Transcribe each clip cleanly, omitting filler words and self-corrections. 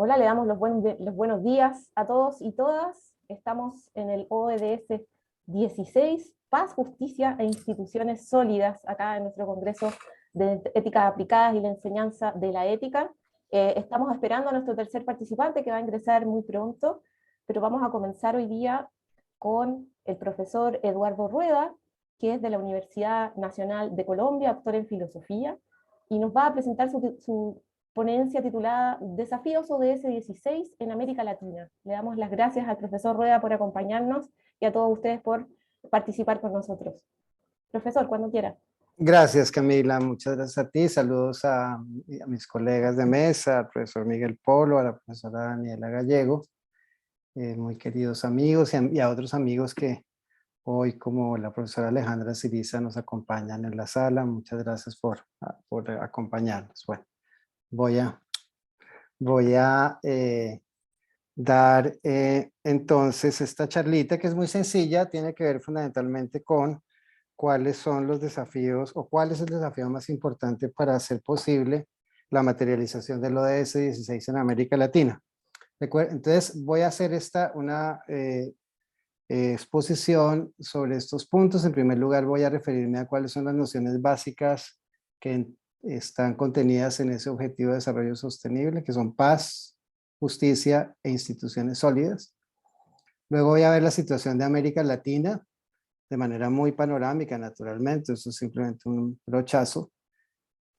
Hola, le damos los buenos días a todos y todas. Estamos en el ODS 16, Paz, Justicia e Instituciones Sólidas, acá en nuestro Congreso de Éticas Aplicadas y la Enseñanza de la Ética. Estamos esperando a nuestro tercer participante que va a ingresar muy pronto, pero vamos a comenzar hoy día con el profesor Eduardo Rueda, que es de la Universidad Nacional de Colombia, doctor en filosofía, y nos va a presentar su ponencia titulada Desafíos ODS 16 en América Latina. Le damos las gracias al profesor Rueda por acompañarnos y a todos ustedes por participar con nosotros. Profesor, cuando quiera. Gracias, Camila. Muchas gracias a ti. Saludos a mis colegas de mesa, al profesor Miguel Polo, a la profesora Daniela Gallego, muy queridos amigos y a otros amigos que hoy, como la profesora Alejandra Siriza, nos acompañan en la sala. Muchas gracias por acompañarnos. Bueno, voy a dar entonces esta charlita, que es muy sencilla, tiene que ver fundamentalmente con cuáles son los desafíos o cuál es el desafío más importante para hacer posible la materialización del ODS 16 en América Latina. Entonces voy a hacer una exposición sobre estos puntos. En primer lugar voy a referirme a cuáles son las nociones básicas que están contenidas en ese objetivo de desarrollo sostenible, que son paz, justicia e instituciones sólidas. Luego voy a ver la situación de América Latina de manera muy panorámica, naturalmente, eso es simplemente un brochazo.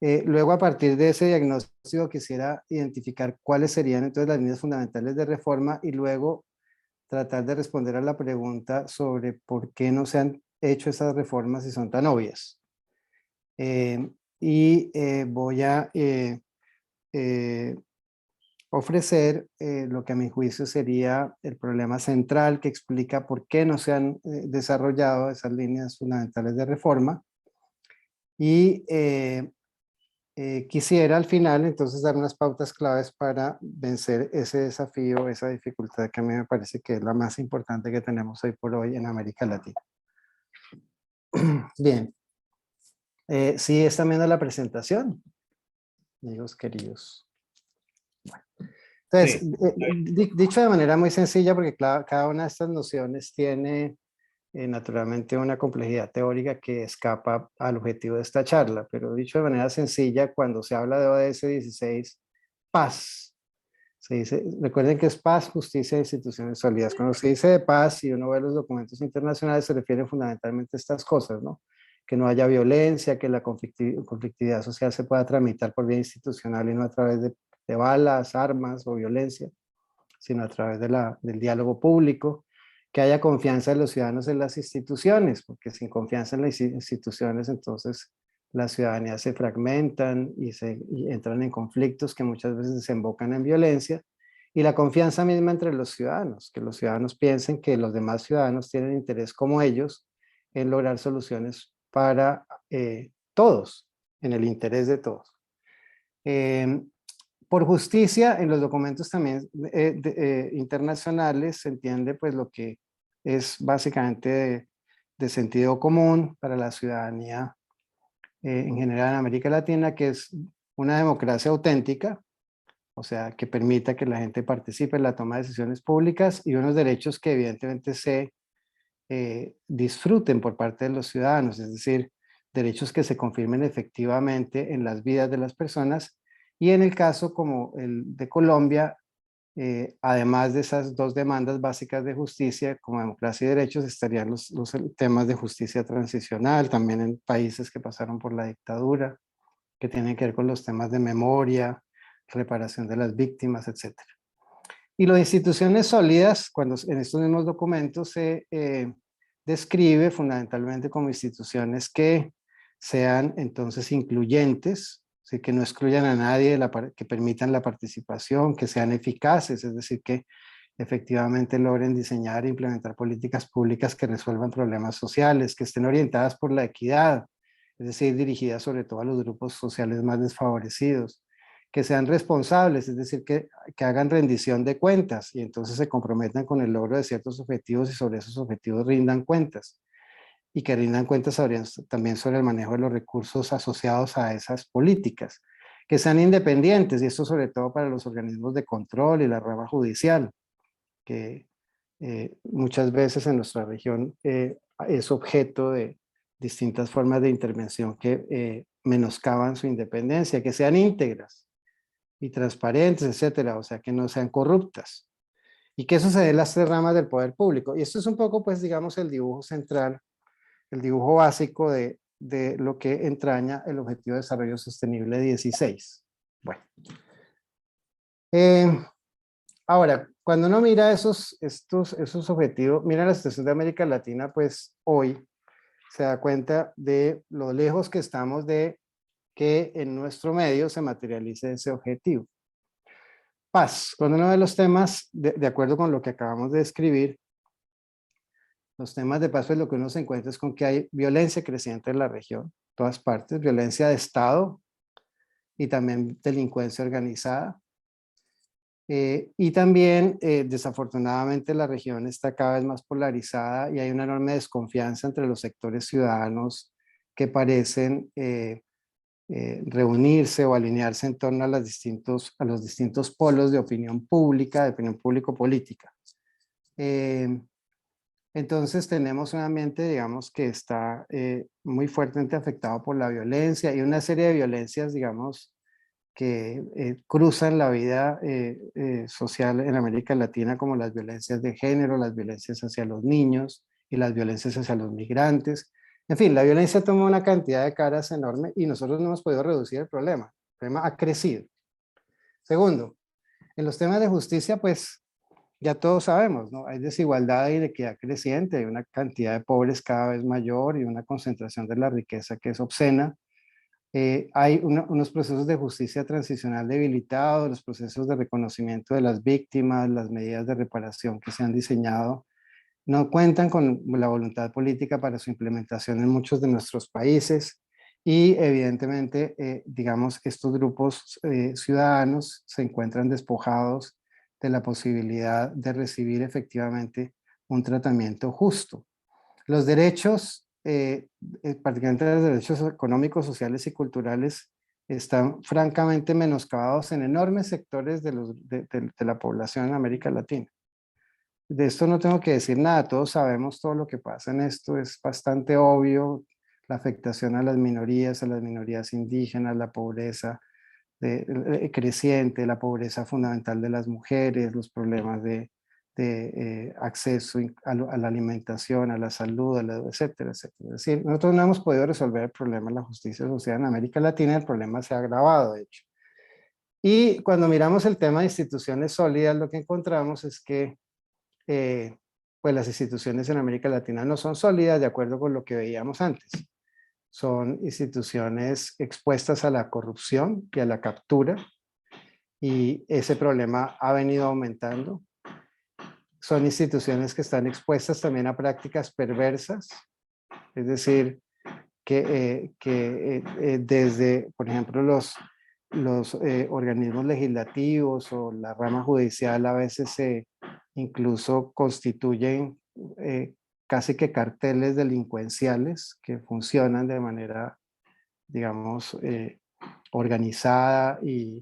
Luego, a partir de ese diagnóstico, quisiera identificar cuáles serían entonces las líneas fundamentales de reforma y luego tratar de responder a la pregunta sobre por qué no se han hecho esas reformas si son tan obvias. Voy a ofrecer lo que a mi juicio sería el problema central que explica por qué no se han desarrollado esas líneas fundamentales de reforma. Y quisiera al final entonces dar unas pautas claves para vencer ese desafío, esa dificultad que a mí me parece que es la más importante que tenemos hoy por hoy en América Latina. Bien, ¿sí están viendo la presentación, amigos queridos? Bueno. Entonces, sí. Dicho de manera muy sencilla, porque cada una de estas nociones tiene naturalmente una complejidad teórica que escapa al objetivo de esta charla, pero dicho de manera sencilla, cuando se habla de ODS 16, paz, se dice, recuerden que es paz, justicia e instituciones sólidas. Cuando se dice de paz y uno ve los documentos internacionales, se refieren fundamentalmente a estas cosas, ¿no? Que no haya violencia, que la conflictividad social se pueda tramitar por vía institucional y no a través de balas, armas o violencia, sino a través del diálogo público, que haya confianza de los ciudadanos en las instituciones, porque sin confianza en las instituciones, entonces las ciudadanías se fragmentan y entran en conflictos que muchas veces desembocan en violencia, y la confianza misma entre los ciudadanos, que los ciudadanos piensen que los demás ciudadanos tienen interés como ellos en lograr soluciones para todos, en el interés de todos. Por justicia, en los documentos también internacionales se entiende pues lo que es básicamente de sentido común para la ciudadanía en general en América Latina, que es una democracia auténtica, o sea, que permita que la gente participe en la toma de decisiones públicas y unos derechos que evidentemente se disfruten por parte de los ciudadanos, es decir, derechos que se confirmen efectivamente en las vidas de las personas. Y en el caso como el de Colombia, además de esas dos demandas básicas de justicia, como democracia y derechos, estarían los temas de justicia transicional, también en países que pasaron por la dictadura, que tienen que ver con los temas de memoria, reparación de las víctimas, etc. Y las instituciones sólidas, cuando en estos mismos documentos se describe fundamentalmente como instituciones que sean entonces incluyentes, que no excluyan a nadie, que permitan la participación, que sean eficaces, es decir, que efectivamente logren diseñar e implementar políticas públicas que resuelvan problemas sociales, que estén orientadas por la equidad, es decir, dirigidas sobre todo a los grupos sociales más desfavorecidos, que sean responsables, es decir, que hagan rendición de cuentas y entonces se comprometan con el logro de ciertos objetivos y sobre esos objetivos rindan cuentas, y que rindan cuentas también sobre el manejo de los recursos asociados a esas políticas, que sean independientes, y esto sobre todo para los organismos de control y la rama judicial, que muchas veces en nuestra región es objeto de distintas formas de intervención que menoscaban su independencia, que sean íntegras y transparentes, etcétera, o sea, que no sean corruptas. Y que eso se dé en las tres ramas del poder público. Y esto es un poco, pues, digamos, el dibujo central, el dibujo básico de lo que entraña el Objetivo de Desarrollo Sostenible 16. Bueno. Ahora, cuando uno mira esos objetivos, mira la situación de América Latina, pues hoy se da cuenta de lo lejos que estamos de que en nuestro medio se materialice ese objetivo. Paz, cuando uno ve los temas, de acuerdo con lo que acabamos de describir, los temas de paz, pues lo que uno se encuentra es con que hay violencia creciente en la región, todas partes, violencia de Estado y también delincuencia organizada. Y también, desafortunadamente, la región está cada vez más polarizada y hay una enorme desconfianza entre los sectores ciudadanos que parecen reunirse o alinearse en torno a los distintos polos de opinión pública, de opinión público-política. Entonces tenemos un ambiente, digamos, que está muy fuertemente afectado por la violencia y una serie de violencias, digamos, que cruzan la vida social en América Latina, como las violencias de género, las violencias hacia los niños y las violencias hacia los migrantes. En fin, la violencia toma una cantidad de caras enorme y nosotros no hemos podido reducir el problema. El problema ha crecido. Segundo, en los temas de justicia, pues ya todos sabemos, ¿no? Hay desigualdad y inequidad creciente, hay una cantidad de pobres cada vez mayor y una concentración de la riqueza que es obscena. Hay unos procesos de justicia transicional debilitados, los procesos de reconocimiento de las víctimas, las medidas de reparación que se han diseñado, no cuentan con la voluntad política para su implementación en muchos de nuestros países y evidentemente, digamos, estos grupos ciudadanos se encuentran despojados de la posibilidad de recibir efectivamente un tratamiento justo. Los derechos, particularmente los derechos económicos, sociales y culturales, están francamente menoscabados en enormes sectores de la población en América Latina. De esto no tengo que decir nada, todos sabemos todo lo que pasa en esto, es bastante obvio, la afectación a las minorías indígenas, la pobreza creciente, la pobreza fundamental de las mujeres, los problemas de acceso a la alimentación, a la salud, etcétera, etcétera. Es decir, nosotros no hemos podido resolver el problema de la justicia social en América Latina, el problema se ha agravado, de hecho. Y cuando miramos el tema de instituciones sólidas, lo que encontramos es que pues las instituciones en América Latina no son sólidas de acuerdo con lo que veíamos antes. Son instituciones expuestas a la corrupción y a la captura, y ese problema ha venido aumentando. Son instituciones que están expuestas también a prácticas perversas, es decir, que desde, por ejemplo, los organismos legislativos o la rama judicial a veces incluso constituyen casi que carteles delincuenciales que funcionan de manera, digamos, organizada y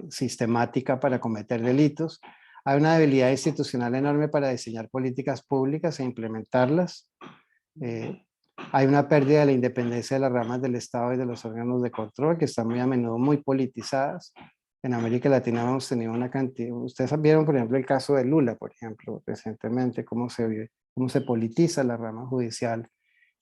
sistemática para cometer delitos. Hay una debilidad institucional enorme para diseñar políticas públicas e implementarlas. Hay una pérdida de la independencia de las ramas del Estado y de los órganos de control, que están muy a menudo muy politizadas. En América Latina hemos tenido una cantidad, ustedes vieron por ejemplo el caso de Lula, por ejemplo, recientemente, cómo se politiza la rama judicial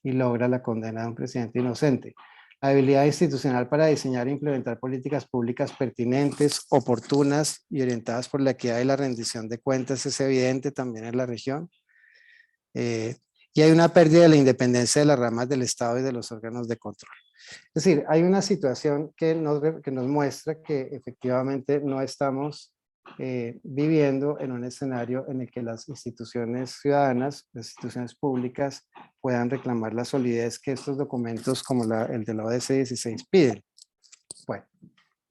y logra la condena de un presidente inocente. La habilidad institucional para diseñar e implementar políticas públicas pertinentes, oportunas y orientadas por la equidad y la rendición de cuentas es evidente también en la región. Y hay una pérdida de la independencia de las ramas del Estado y de los órganos de control. Es decir, hay una situación que nos muestra que efectivamente no estamos viviendo en un escenario en el que las instituciones ciudadanas, las instituciones públicas puedan reclamar la solidez que estos documentos como el de la ODS 16 piden. Bueno,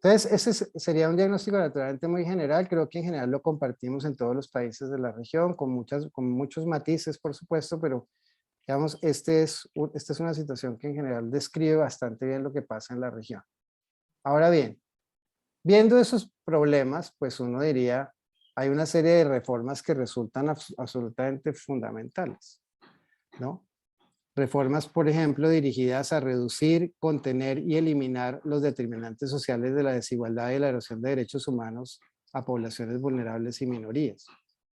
entonces ese sería un diagnóstico naturalmente muy general, creo que en general lo compartimos en todos los países de la región, con muchos matices por supuesto, pero digamos, esta es una situación que en general describe bastante bien lo que pasa en la región. Ahora bien, viendo esos problemas, pues uno diría, hay una serie de reformas que resultan absolutamente fundamentales, ¿no? Reformas, por ejemplo, dirigidas a reducir, contener y eliminar los determinantes sociales de la desigualdad y la erosión de derechos humanos a poblaciones vulnerables y minorías.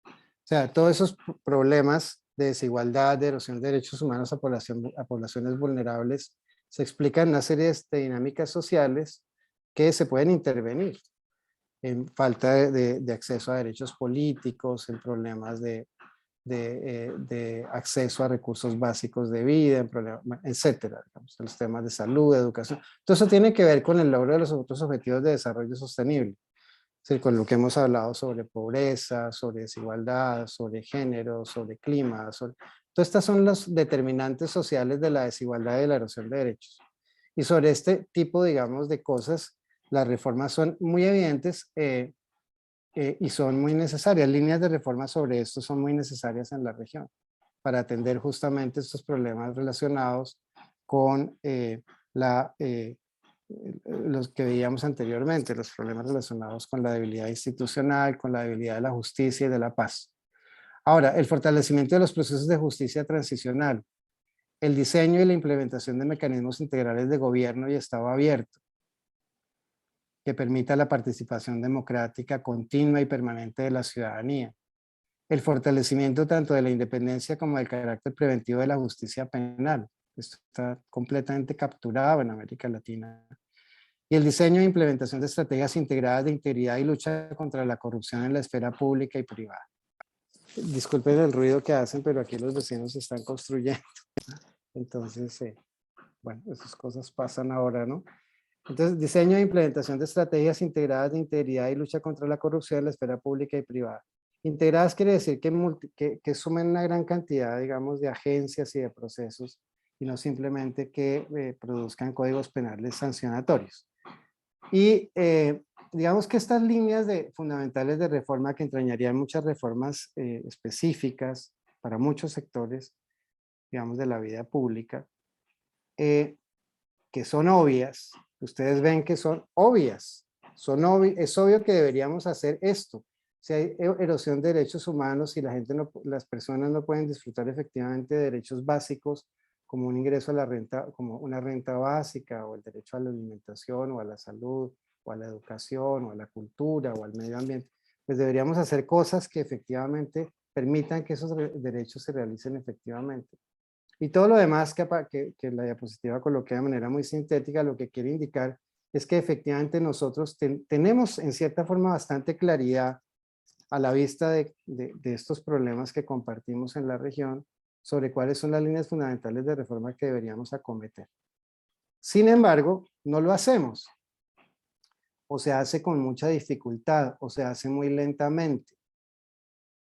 O sea, todos esos problemas de desigualdad, de erosión de derechos humanos a poblaciones vulnerables se explican en una serie de dinámicas sociales que se pueden intervenir en falta de acceso a derechos políticos, en problemas de acceso a recursos básicos de vida, en problemas, etcétera, digamos, en los temas de salud, de educación. Todo eso tiene que ver con el logro de los otros objetivos de desarrollo sostenible. Es decir, con lo que hemos hablado sobre pobreza, sobre desigualdad, sobre género, sobre clima, todas estas son los determinantes sociales de la desigualdad y la erosión de derechos. Y sobre este tipo, digamos, de cosas, las reformas son muy evidentes y son muy necesarias. Líneas de reforma sobre esto son muy necesarias en la región para atender justamente estos problemas relacionados con los que veíamos anteriormente, los problemas relacionados con la debilidad institucional, con la debilidad de la justicia y de la paz. Ahora, el fortalecimiento de los procesos de justicia transicional, el diseño y la implementación de mecanismos integrales de gobierno y Estado abierto, que permita la participación democrática continua y permanente de la ciudadanía, el fortalecimiento tanto de la independencia como del carácter preventivo de la justicia penal. Esto está completamente capturado en América Latina. Y el diseño e implementación de estrategias integradas de integridad y lucha contra la corrupción en la esfera pública y privada. Disculpen el ruido que hacen, pero aquí los vecinos están construyendo. Entonces, bueno, esas cosas pasan ahora, ¿no? Entonces, diseño e implementación de estrategias integradas de integridad y lucha contra la corrupción en la esfera pública y privada. Integradas quiere decir que sumen una gran cantidad, digamos, de agencias y de procesos y no simplemente que produzcan códigos penales sancionatorios. Y digamos que estas líneas fundamentales de reforma que entrañarían muchas reformas específicas para muchos sectores, digamos, de la vida pública, que son obvias, ustedes ven que son obvias, es obvio que deberíamos hacer esto. Si hay erosión de derechos humanos y las personas no pueden disfrutar efectivamente de derechos básicos como un ingreso a la renta, como una renta básica o el derecho a la alimentación o a la salud o a la educación o a la cultura o al medio ambiente, pues deberíamos hacer cosas que efectivamente permitan que esos derechos se realicen efectivamente. Y todo lo demás que la diapositiva coloqué de manera muy sintética, lo que quiere indicar es que efectivamente nosotros tenemos en cierta forma bastante claridad a la vista de estos problemas que compartimos en la región sobre cuáles son las líneas fundamentales de reforma que deberíamos acometer. Sin embargo, no lo hacemos. O se hace con mucha dificultad, o se hace muy lentamente.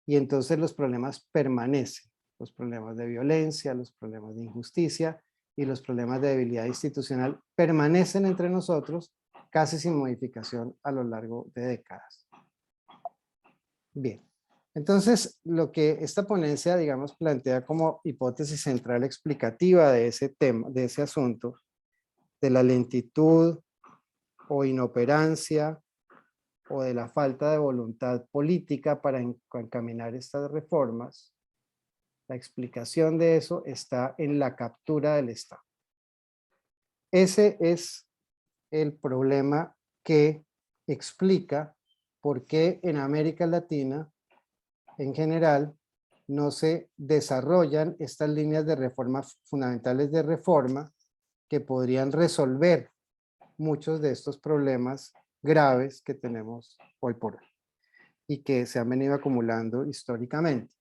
Y entonces los problemas permanecen. Los problemas de violencia, los problemas de injusticia y los problemas de debilidad institucional permanecen entre nosotros casi sin modificación a lo largo de décadas. Bien, entonces lo que esta ponencia, digamos, plantea como hipótesis central explicativa de ese tema, de ese asunto, de la lentitud o inoperancia o de la falta de voluntad política para encaminar estas reformas, la explicación de eso está en la captura del Estado. Ese es el problema que explica por qué en América Latina, en general, no se desarrollan estas líneas de reforma fundamentales de reforma que podrían resolver muchos de estos problemas graves que tenemos hoy por hoy y que se han venido acumulando históricamente.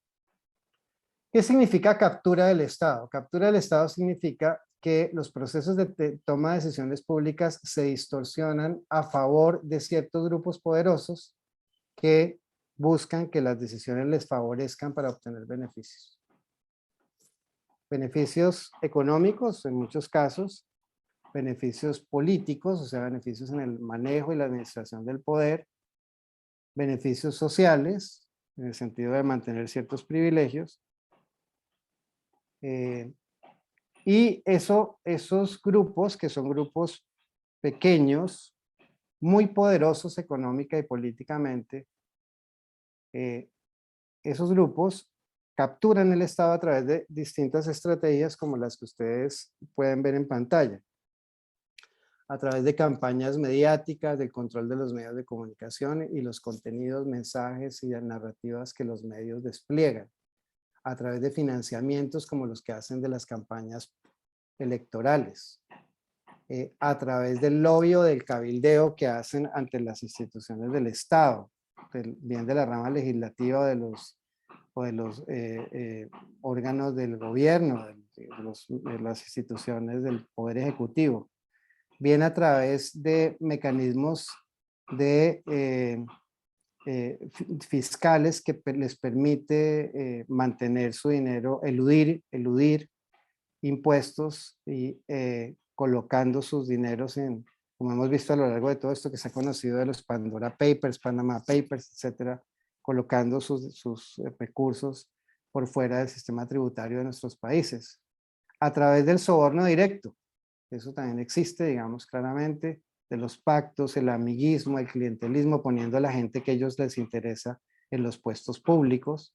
¿Qué significa captura del Estado? Captura del Estado significa que los procesos de toma de decisiones públicas se distorsionan a favor de ciertos grupos poderosos que buscan que las decisiones les favorezcan para obtener beneficios. Beneficios económicos en muchos casos, beneficios políticos, o sea, beneficios en el manejo y la administración del poder, beneficios sociales, en el sentido de mantener ciertos privilegios, y esos grupos, que son grupos pequeños, muy poderosos económica y políticamente, esos grupos capturan el Estado a través de distintas estrategias como las que ustedes pueden ver en pantalla, a través de campañas mediáticas, del control de los medios de comunicación y los contenidos, mensajes y narrativas que los medios despliegan, a través de financiamientos como los que hacen de las campañas electorales, a través del lobby o del cabildeo que hacen ante las instituciones del Estado, bien de la rama legislativa o de los órganos del gobierno, de las instituciones del Poder Ejecutivo, bien a través de mecanismos de fiscales que les permite mantener su dinero, eludir impuestos y colocando sus dineros en, como hemos visto a lo largo de todo esto que se ha conocido de los Pandora Papers, Panama Papers, etcétera, colocando sus recursos por fuera del sistema tributario de nuestros países, a través del soborno directo. Eso también existe, digamos claramente, de los pactos, el amiguismo, el clientelismo, poniendo a la gente que a ellos les interesa en los puestos públicos.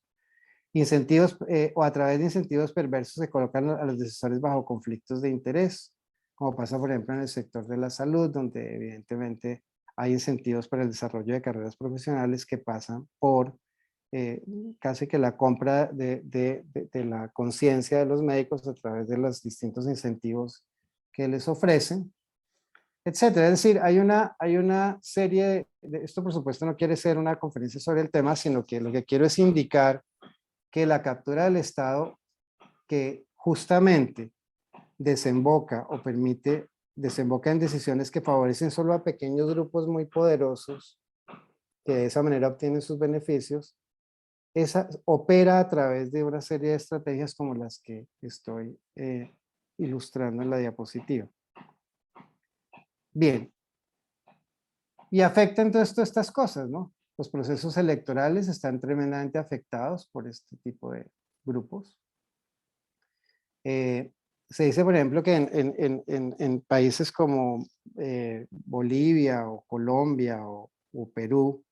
Incentivos o a través de incentivos perversos se colocan a los decisores bajo conflictos de interés, como pasa por ejemplo en el sector de la salud, donde evidentemente hay incentivos para el desarrollo de carreras profesionales que pasan por casi que la compra de la conciencia de los médicos a través de los distintos incentivos que les ofrecen, etcétera. Es decir, hay una serie esto por supuesto no quiere ser una conferencia sobre el tema, sino que lo que quiero es indicar que la captura del Estado, que justamente desemboca en decisiones que favorecen solo a pequeños grupos muy poderosos, que de esa manera obtienen sus beneficios, esa opera a través de una serie de estrategias como las que estoy ilustrando en la diapositiva. Bien. Y afecta entonces todas estas cosas, ¿no? Los procesos electorales están tremendamente afectados por este tipo de grupos. Se dice, por ejemplo, que en países como Bolivia o Colombia o Perú,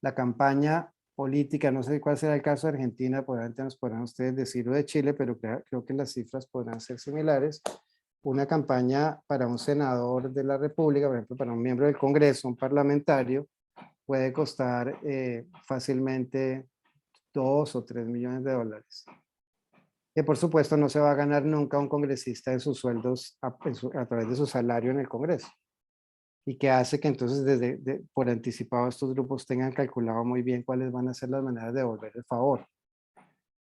la campaña política, no sé cuál será el caso de Argentina, probablemente nos podrán ustedes decir, o de Chile, pero creo que las cifras podrán ser similares. Una campaña para un senador de la República, por ejemplo, para un miembro del Congreso, un parlamentario, puede costar fácilmente 2 o 3 millones de dólares. Que por supuesto no se va a ganar nunca un congresista en sus sueldos a través de su salario en el Congreso. Y que hace que entonces por anticipado estos grupos tengan calculado muy bien cuáles van a ser las maneras de devolver el favor.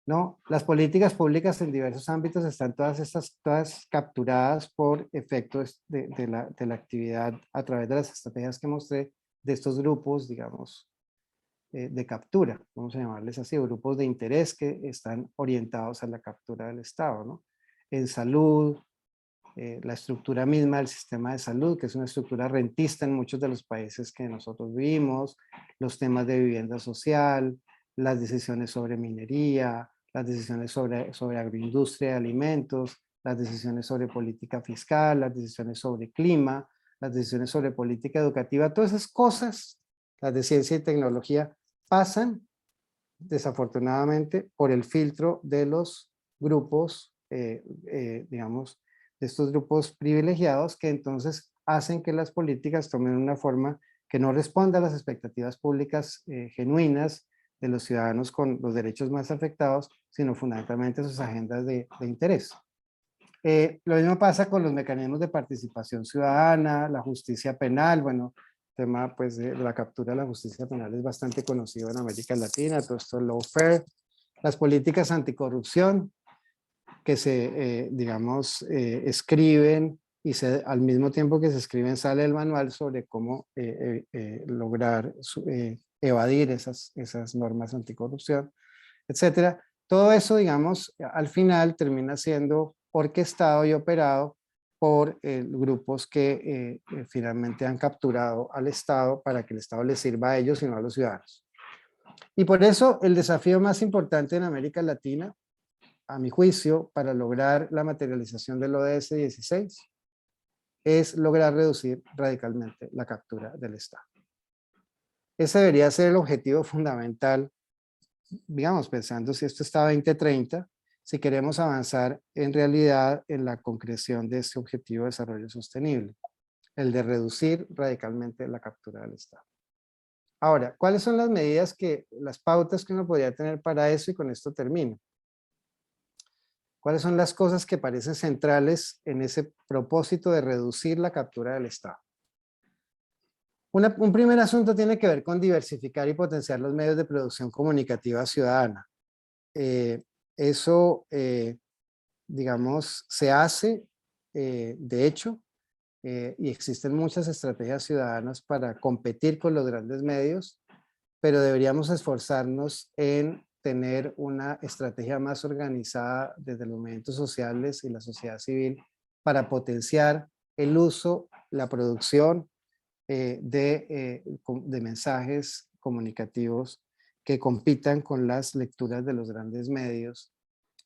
¿No? Las políticas públicas en diversos ámbitos están todas capturadas por efectos de la actividad a través de las estrategias que mostré de estos grupos, digamos, de captura, vamos a llamarles así, grupos de interés que están orientados a la captura del Estado, ¿no? En salud, la estructura misma del sistema de salud, que es una estructura rentista en muchos de los países que nosotros vivimos, los temas de vivienda social, las decisiones sobre minería, las decisiones sobre agroindustria de alimentos, las decisiones sobre política fiscal, las decisiones sobre clima, las decisiones sobre política educativa, todas esas cosas, las de ciencia y tecnología, pasan desafortunadamente por el filtro de los grupos, digamos, de estos grupos privilegiados que entonces hacen que las políticas tomen una forma que no responda a las expectativas públicas genuinas de los ciudadanos con los derechos más afectados, sino fundamentalmente sus agendas de interés. Lo mismo pasa con los mecanismos de participación ciudadana, la justicia penal, bueno, el tema pues de la captura de la justicia penal es bastante conocido en América Latina, todo esto lawfare, las políticas anticorrupción que se, digamos, escriben y al mismo tiempo que se escriben sale el manual sobre cómo lograr evadir esas normas anticorrupción, etcétera. Todo eso, digamos, al final termina siendo orquestado y operado por grupos que finalmente han capturado al Estado para que el Estado les sirva a ellos y no a los ciudadanos. Y por eso el desafío más importante en América Latina, a mi juicio, para lograr la materialización del ODS 16, es lograr reducir radicalmente la captura del Estado. Ese debería ser el objetivo fundamental, digamos, pensando si esto está 2030, si queremos avanzar en realidad en la concreción de este objetivo de desarrollo sostenible, el de reducir radicalmente la captura del Estado. Ahora, ¿cuáles son las medidas las pautas que uno podría tener para eso? Y con esto termino. ¿Cuáles son las cosas que parecen centrales en ese propósito de reducir la captura del Estado? Un primer asunto tiene que ver con diversificar y potenciar los medios de producción comunicativa ciudadana. Eso, digamos, se hace, de hecho, y existen muchas estrategias ciudadanas para competir con los grandes medios, pero deberíamos esforzarnos en tener una estrategia más organizada desde los movimientos sociales y la sociedad civil para potenciar el uso, la producción de mensajes comunicativos que compitan con las lecturas de los grandes medios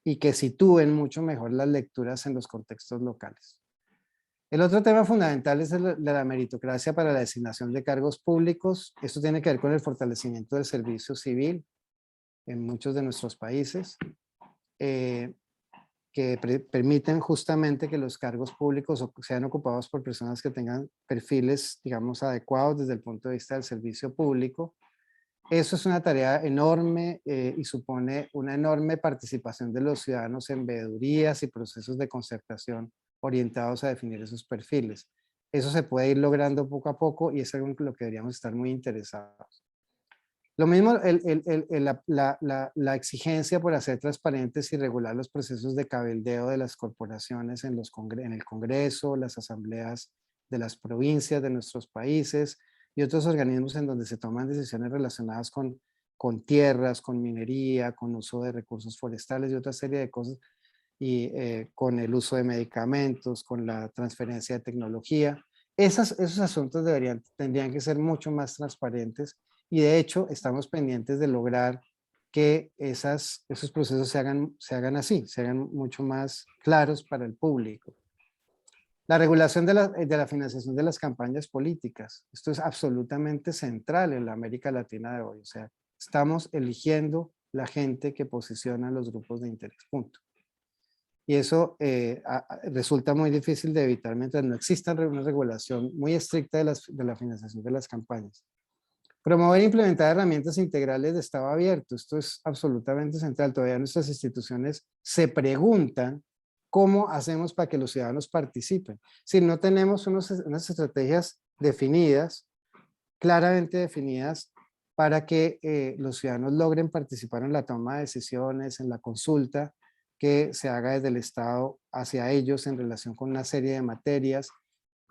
y que sitúen mucho mejor las lecturas en los contextos locales. El otro tema fundamental es el de la meritocracia para la designación de cargos públicos. Esto tiene que ver con el fortalecimiento del servicio civil en muchos de nuestros países, que permiten justamente que los cargos públicos sean ocupados por personas que tengan perfiles, digamos, adecuados desde el punto de vista del servicio público. Eso es una tarea enorme y supone una enorme participación de los ciudadanos en veedurías y procesos de concertación orientados a definir esos perfiles. Eso se puede ir logrando poco a poco y es algo en lo que deberíamos estar muy interesados. Lo mismo la exigencia por hacer transparentes y regular los procesos de cabildeo de las corporaciones en el Congreso, las asambleas de las provincias de nuestros países y otros organismos en donde se toman decisiones relacionadas con tierras, con minería, con uso de recursos forestales y otra serie de cosas, y con el uso de medicamentos, con la transferencia de tecnología. Esos asuntos tendrían que ser mucho más transparentes y de hecho estamos pendientes de lograr que esos procesos se hagan así, se hagan mucho más claros para el público. La regulación de la financiación de las campañas políticas. Esto es absolutamente central en la América Latina de hoy. O sea, estamos eligiendo la gente que posiciona los grupos de interés. Punto. Y eso resulta muy difícil de evitar mientras no exista una regulación muy estricta de la financiación de las campañas. Promover e implementar herramientas integrales de Estado abierto. Esto es absolutamente central. Todavía nuestras instituciones se preguntan cómo hacemos para que los ciudadanos participen. Si no tenemos unas estrategias definidas, claramente definidas, para que los ciudadanos logren participar en la toma de decisiones, en la consulta que se haga desde el Estado hacia ellos en relación con una serie de materias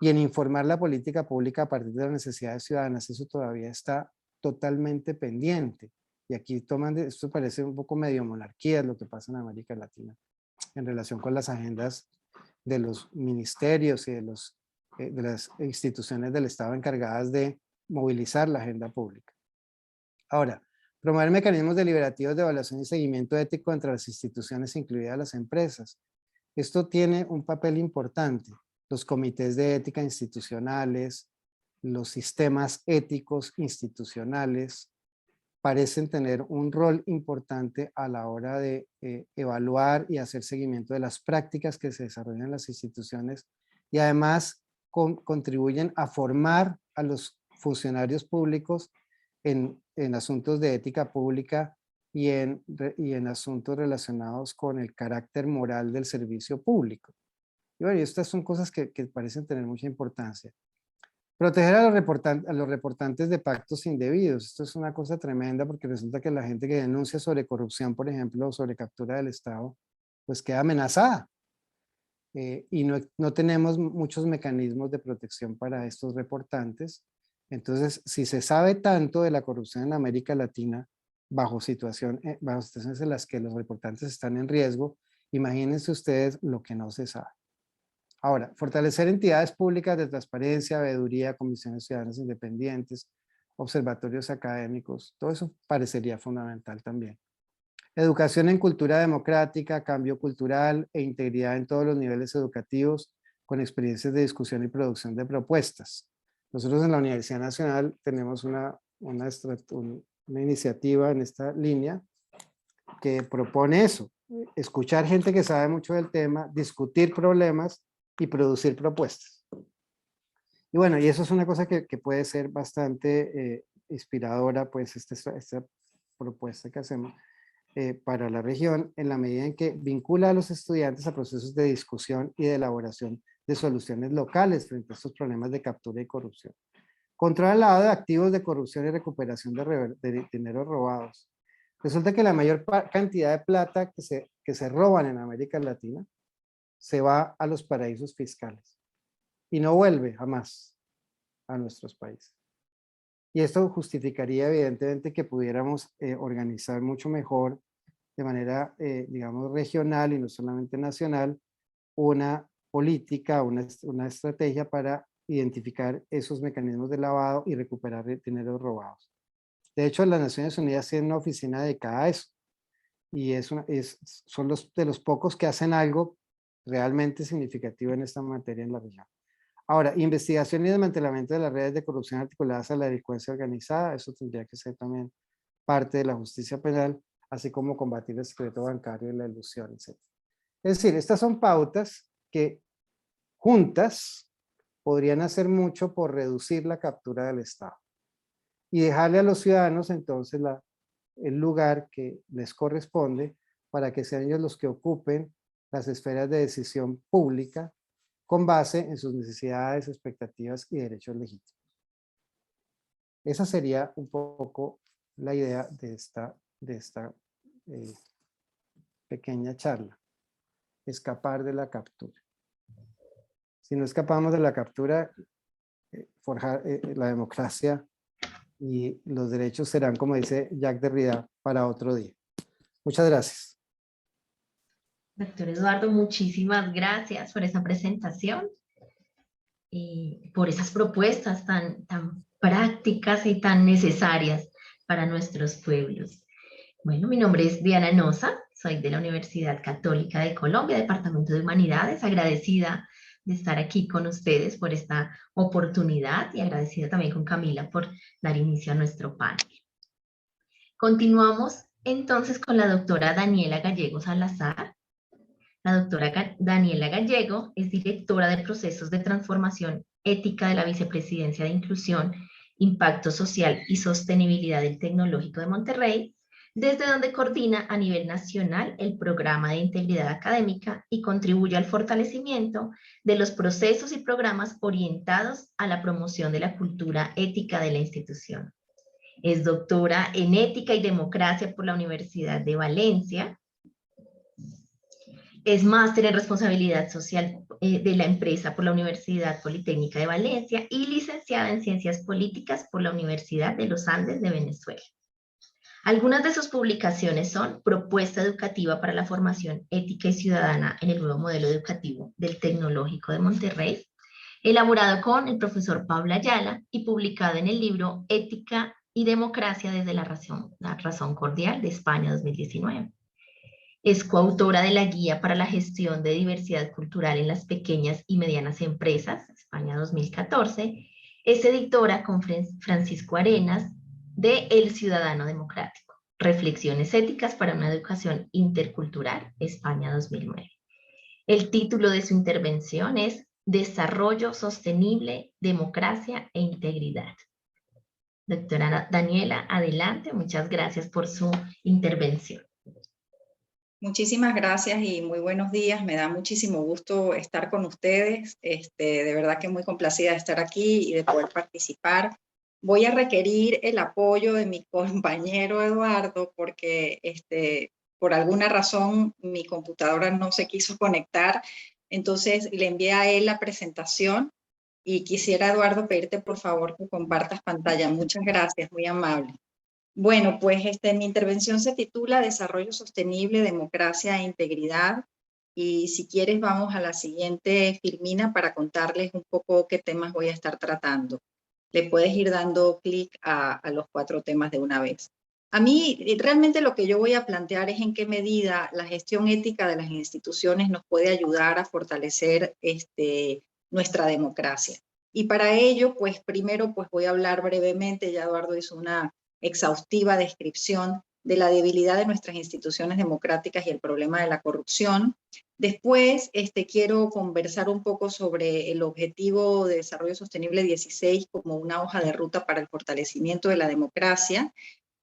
y en informar la política pública a partir de las necesidades ciudadanas. Eso todavía está totalmente pendiente. Y aquí esto parece un poco medio monarquía lo que pasa en América Latina en relación con las agendas de los ministerios y de las instituciones del Estado encargadas de movilizar la agenda pública. Ahora, promover mecanismos deliberativos de evaluación y seguimiento ético entre las instituciones, incluidas las empresas. Esto tiene un papel importante. Los comités de ética institucionales, los sistemas éticos institucionales, parecen tener un rol importante a la hora de evaluar y hacer seguimiento de las prácticas que se desarrollan en las instituciones y además contribuyen a formar a los funcionarios públicos en asuntos de ética pública y en asuntos relacionados con el carácter moral del servicio público. Y bueno, estas son cosas que parecen tener mucha importancia. Proteger a los reportantes de pactos indebidos. Esto es una cosa tremenda porque resulta que la gente que denuncia sobre corrupción, por ejemplo, o sobre captura del Estado, pues queda amenazada. Y no tenemos muchos mecanismos de protección para estos reportantes. Entonces, si se sabe tanto de la corrupción en América Latina, bajo situaciones en las que los reportantes están en riesgo, imagínense ustedes lo que no se sabe. Ahora, fortalecer entidades públicas de transparencia, veeduría, comisiones ciudadanas independientes, observatorios académicos, todo eso parecería fundamental también. Educación en cultura democrática, cambio cultural e integridad en todos los niveles educativos. con experiencias de discusión y producción de propuestas. Nosotros en la Universidad Nacional tenemos una iniciativa en esta línea que propone eso, escuchar gente que sabe mucho del tema, discutir problemas y producir propuestas. Y bueno, y eso es una cosa que puede ser bastante inspiradora, pues esta propuesta que hacemos para la región, en la medida en que vincula a los estudiantes a procesos de discusión y de elaboración de soluciones locales frente a estos problemas de captura y corrupción. Controla el lavado de activos de corrupción y recuperación de dinero robados. Resulta que la mayor cantidad de plata que se roban en América Latina se va a los paraísos fiscales y no vuelve jamás a nuestros países. Y esto justificaría evidentemente que pudiéramos organizar mucho mejor de manera, digamos, regional y no solamente nacional, una política, una estrategia para identificar esos mecanismos de lavado y recuperar dinero robados. De hecho, las Naciones Unidas tienen una oficina dedicada a eso. Y son de los pocos que hacen algo realmente significativo en esta materia en la región. Ahora, investigación y desmantelamiento de las redes de corrupción articuladas a la delincuencia organizada, eso tendría que ser también parte de la justicia penal, así como combatir el secreto bancario y la ilusión, etc. Es decir, estas son pautas que juntas podrían hacer mucho por reducir la captura del Estado y dejarle a los ciudadanos entonces el lugar que les corresponde para que sean ellos los que ocupen las esferas de decisión pública con base en sus necesidades, expectativas y derechos legítimos. Esa sería un poco la idea de esta pequeña charla. Escapar de la captura. Si no escapamos de la captura, forjar la democracia y los derechos serán, como dice Jacques Derrida, para otro día. Muchas gracias. Doctor Eduardo, muchísimas gracias por esa presentación y por esas propuestas tan prácticas y tan necesarias para nuestros pueblos. Bueno, mi nombre es Diana Nosa, soy de la Universidad Católica de Colombia, Departamento de Humanidades, agradecida de estar aquí con ustedes por esta oportunidad y agradecida también con Camila por dar inicio a nuestro panel. Continuamos entonces con la doctora Daniela Gallego Salazar. La doctora Daniela Gallego es directora de Procesos de Transformación Ética de la Vicepresidencia de Inclusión, Impacto Social y Sostenibilidad del Tecnológico de Monterrey, desde donde coordina a nivel nacional el programa de integridad académica y contribuye al fortalecimiento de los procesos y programas orientados a la promoción de la cultura ética de la institución. Es doctora en Ética y Democracia por la Universidad de Valencia. Es máster en Responsabilidad Social de la Empresa por la Universidad Politécnica de Valencia y licenciada en Ciencias Políticas por la Universidad de los Andes de Venezuela. Algunas de sus publicaciones son Propuesta Educativa para la Formación Ética y Ciudadana en el Nuevo Modelo Educativo del Tecnológico de Monterrey, elaborado con el profesor Pablo Ayala y publicado en el libro Ética y Democracia desde la razón cordial de España 2019. Es coautora de la Guía para la Gestión de Diversidad Cultural en las Pequeñas y Medianas Empresas, España 2014. Es editora con Francisco Arenas de El Ciudadano Democrático, Reflexiones Éticas para una Educación Intercultural, España 2009. El título de su intervención es Desarrollo Sostenible, Democracia e Integridad. Doctora Daniela, adelante, muchas gracias por su intervención. Muchísimas gracias y muy buenos días. Me da muchísimo gusto estar con ustedes. De verdad que muy complacida de estar aquí y de poder participar. Voy a requerir el apoyo de mi compañero Eduardo porque por alguna razón mi computadora no se quiso conectar. Entonces le envié a él la presentación y quisiera, Eduardo, pedirte por favor que compartas pantalla. Muchas gracias, muy amable. Bueno, pues mi intervención se titula Desarrollo Sostenible, Democracia e Integridad. Y si quieres vamos a la siguiente filmina para contarles un poco qué temas voy a estar tratando. Le puedes ir dando clic a los 4 temas de una vez. A mí realmente lo que yo voy a plantear es en qué medida la gestión ética de las instituciones nos puede ayudar a fortalecer nuestra democracia. Y para ello, pues primero pues voy a hablar brevemente, ya Eduardo hizo una exhaustiva descripción de la debilidad de nuestras instituciones democráticas y el problema de la corrupción. Después quiero conversar un poco sobre el Objetivo de Desarrollo Sostenible 16 como una hoja de ruta para el fortalecimiento de la democracia.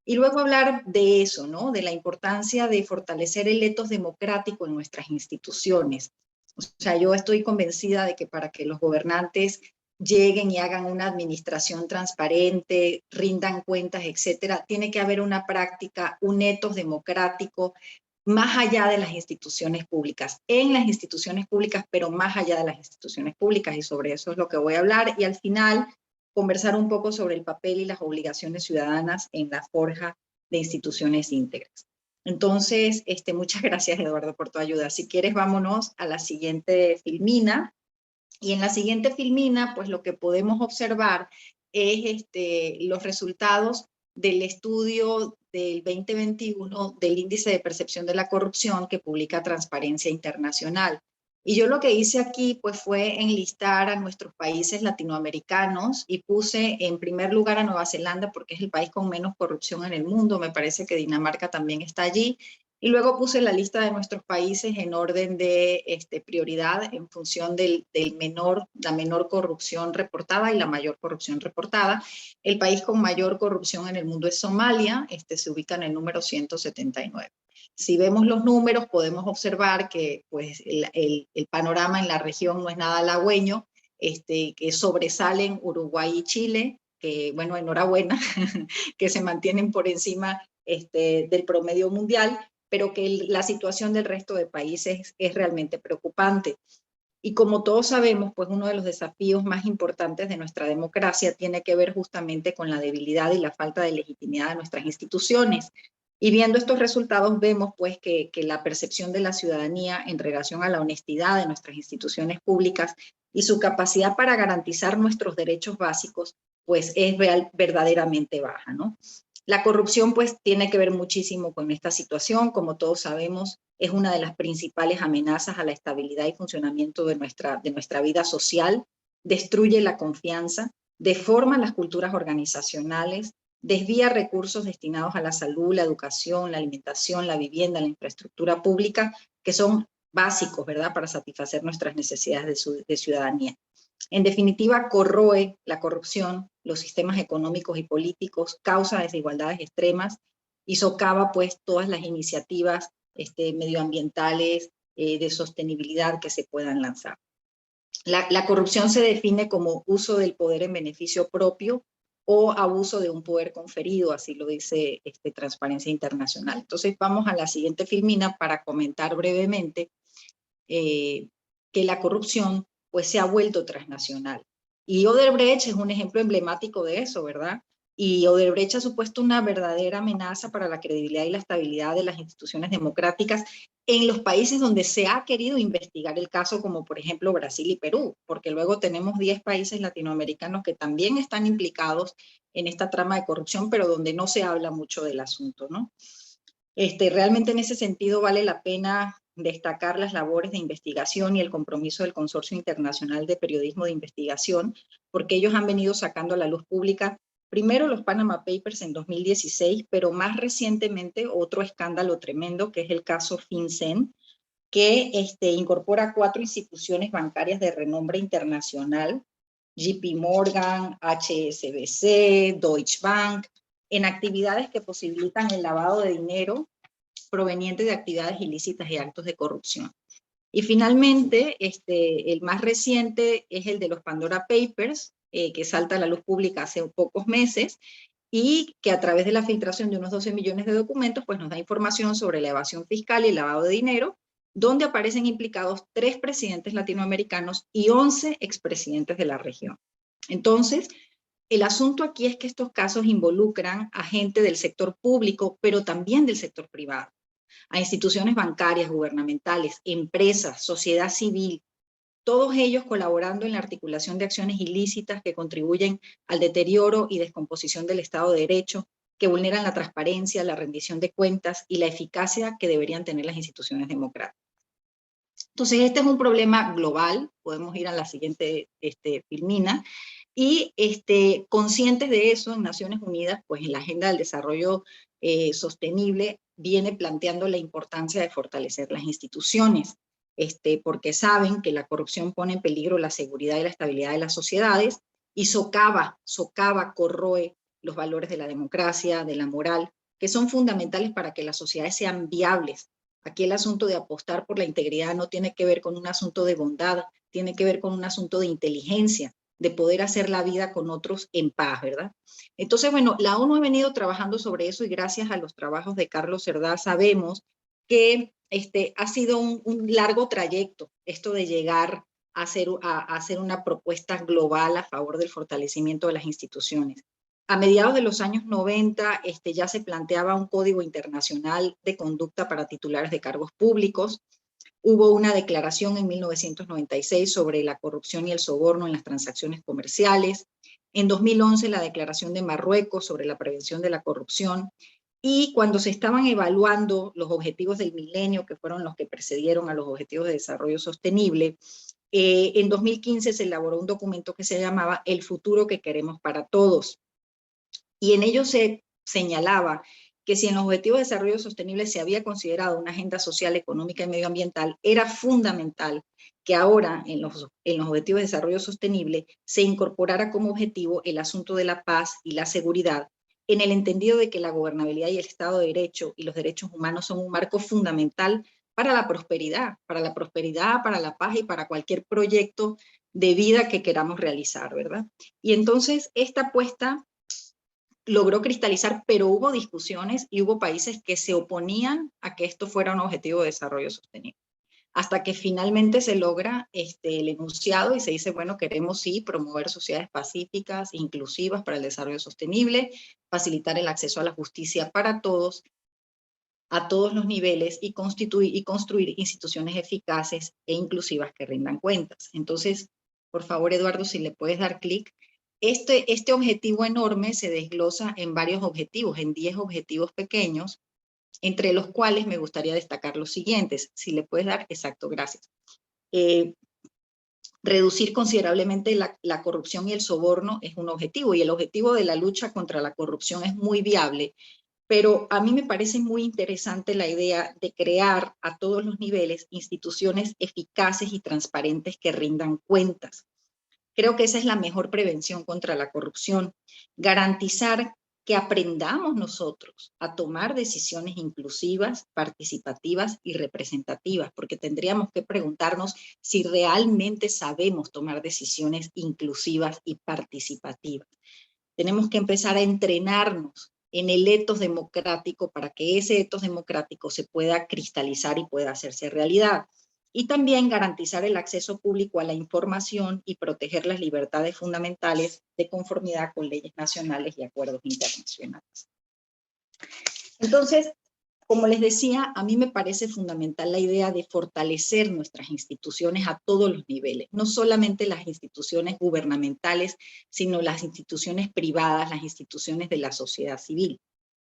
Y luego hablar de eso, ¿no? De la importancia de fortalecer el etos democrático en nuestras instituciones. O sea, yo estoy convencida de que para que los gobernantes lleguen y hagan una administración transparente, rindan cuentas, etcétera, tiene que haber una práctica, un etos democrático más allá de las instituciones públicas, en las instituciones públicas, pero más allá de las instituciones públicas, y sobre eso es lo que voy a hablar. Y al final, conversar un poco sobre el papel y las obligaciones ciudadanas en la forja de instituciones íntegras. Entonces, muchas gracias, Eduardo, por tu ayuda. Si quieres, vámonos a la siguiente filmina. Y en la siguiente filmina, pues lo que podemos observar es los resultados del estudio del 2021 del Índice de Percepción de la Corrupción que publica Transparencia Internacional. Y yo lo que hice aquí pues fue enlistar a nuestros países latinoamericanos y puse en primer lugar a Nueva Zelanda porque es el país con menos corrupción en el mundo. Me parece que Dinamarca también está allí. Y luego puse la lista de nuestros países en orden de prioridad en función la menor corrupción reportada y la mayor corrupción reportada. El país con mayor corrupción en el mundo es Somalia, se ubica en el número 179. Si vemos los números, podemos observar que pues, el panorama en la región no es nada halagüeño, que sobresalen Uruguay y Chile, que bueno, enhorabuena, que se mantienen por encima del promedio mundial, pero que la situación del resto de países es realmente preocupante. Y como todos sabemos, pues uno de los desafíos más importantes de nuestra democracia tiene que ver justamente con la debilidad y la falta de legitimidad de nuestras instituciones. Y viendo estos resultados vemos pues que la percepción de la ciudadanía en relación a la honestidad de nuestras instituciones públicas y su capacidad para garantizar nuestros derechos básicos pues es verdaderamente baja, ¿no? La corrupción pues tiene que ver muchísimo con esta situación, como todos sabemos, es una de las principales amenazas a la estabilidad y funcionamiento de nuestra vida social, destruye la confianza, deforma las culturas organizacionales, desvía recursos destinados a la salud, la educación, la alimentación, la vivienda, la infraestructura pública, que son básicos, ¿verdad?, para satisfacer nuestras necesidades de ciudadanía. En definitiva, corroe la corrupción, los sistemas económicos y políticos, causa desigualdades extremas y socava pues todas las iniciativas medioambientales de sostenibilidad que se puedan lanzar. La corrupción se define como uso del poder en beneficio propio o abuso de un poder conferido, así lo dice Transparencia Internacional. Entonces vamos a la siguiente filmina para comentar brevemente que la corrupción pues se ha vuelto transnacional. Y Odebrecht es un ejemplo emblemático de eso, ¿verdad? Y Odebrecht ha supuesto una verdadera amenaza para la credibilidad y la estabilidad de las instituciones democráticas en los países donde se ha querido investigar el caso, como por ejemplo Brasil y Perú, porque luego tenemos 10 países latinoamericanos que también están implicados en esta trama de corrupción, pero donde no se habla mucho del asunto, ¿no? Realmente en ese sentido vale la pena destacar las labores de investigación y el compromiso del Consorcio Internacional de Periodismo de Investigación, porque ellos han venido sacando a la luz pública primero los Panama Papers en 2016, pero más recientemente otro escándalo tremendo que es el caso FinCEN, que incorpora 4 instituciones bancarias de renombre internacional, JP Morgan, HSBC, Deutsche Bank, en actividades que posibilitan el lavado de dinero proveniente de actividades ilícitas y actos de corrupción. Y finalmente, el más reciente es el de los Pandora Papers, que salta a la luz pública hace pocos meses, y que a través de la filtración de unos 12 millones de documentos, pues nos da información sobre la evasión fiscal y el lavado de dinero, donde aparecen implicados 3 presidentes latinoamericanos y 11 expresidentes de la región. Entonces, el asunto aquí es que estos casos involucran a gente del sector público, pero también del sector privado, a instituciones bancarias, gubernamentales, empresas, sociedad civil, todos ellos colaborando en la articulación de acciones ilícitas que contribuyen al deterioro y descomposición del Estado de Derecho, que vulneran la transparencia, la rendición de cuentas y la eficacia que deberían tener las instituciones democráticas. Entonces, este es un problema global, podemos ir a la siguiente filmina, y conscientes de eso, en Naciones Unidas, pues en la Agenda del Desarrollo Sostenible, viene planteando la importancia de fortalecer las instituciones, porque saben que la corrupción pone en peligro la seguridad y la estabilidad de las sociedades, y socava, corroe los valores de la democracia, de la moral, que son fundamentales para que las sociedades sean viables. Aquí el asunto de apostar por la integridad no tiene que ver con un asunto de bondad, tiene que ver con un asunto de inteligencia, de poder hacer la vida con otros en paz, ¿verdad? Entonces, bueno, la ONU ha venido trabajando sobre eso y gracias a los trabajos de Carlos Cerdá sabemos que ha sido un largo trayecto esto de llegar a hacer una propuesta global a favor del fortalecimiento de las instituciones. A mediados de los años 90 ya se planteaba un código internacional de conducta para titulares de cargos públicos. Hubo una declaración en 1996 sobre la corrupción y el soborno en las transacciones comerciales. En 2011 la declaración de Marruecos sobre la prevención de la corrupción. Y cuando se estaban evaluando los objetivos del milenio, que fueron los que precedieron a los objetivos de desarrollo sostenible, en 2015 se elaboró un documento que se llamaba El futuro que queremos para todos. Y en ello se señalaba que si en los Objetivos de Desarrollo Sostenible se había considerado una agenda social, económica y medioambiental, era fundamental que ahora en los Objetivos de Desarrollo Sostenible se incorporara como objetivo el asunto de la paz y la seguridad, en el entendido de que la gobernabilidad y el Estado de Derecho y los derechos humanos son un marco fundamental para la prosperidad, para la paz y para cualquier proyecto de vida que queramos realizar, ¿verdad? Y entonces esta apuesta logró cristalizar, pero hubo discusiones y hubo países que se oponían a que esto fuera un objetivo de desarrollo sostenible. Hasta que finalmente se logra el enunciado y se dice, bueno, queremos sí promover sociedades pacíficas, inclusivas para el desarrollo sostenible, facilitar el acceso a la justicia para todos, a todos los niveles y construir instituciones eficaces e inclusivas que rindan cuentas. Entonces, por favor, Eduardo, si le puedes dar clic. Este objetivo enorme se desglosa en varios objetivos, en 10 objetivos pequeños, entre los cuales me gustaría destacar los siguientes. Si le puedes dar, exacto, gracias. Reducir considerablemente la corrupción y el soborno es un objetivo, y el objetivo de la lucha contra la corrupción es muy viable, pero a mí me parece muy interesante la idea de crear a todos los niveles instituciones eficaces y transparentes que rindan cuentas. Creo que esa es la mejor prevención contra la corrupción, garantizar que aprendamos nosotros a tomar decisiones inclusivas, participativas y representativas, porque tendríamos que preguntarnos si realmente sabemos tomar decisiones inclusivas y participativas. Tenemos que empezar a entrenarnos en el etos democrático para que ese etos democrático se pueda cristalizar y pueda hacerse realidad. Y también garantizar el acceso público a la información y proteger las libertades fundamentales de conformidad con leyes nacionales y acuerdos internacionales. Entonces, como les decía, a mí me parece fundamental la idea de fortalecer nuestras instituciones a todos los niveles, no solamente las instituciones gubernamentales, sino las instituciones privadas, las instituciones de la sociedad civil.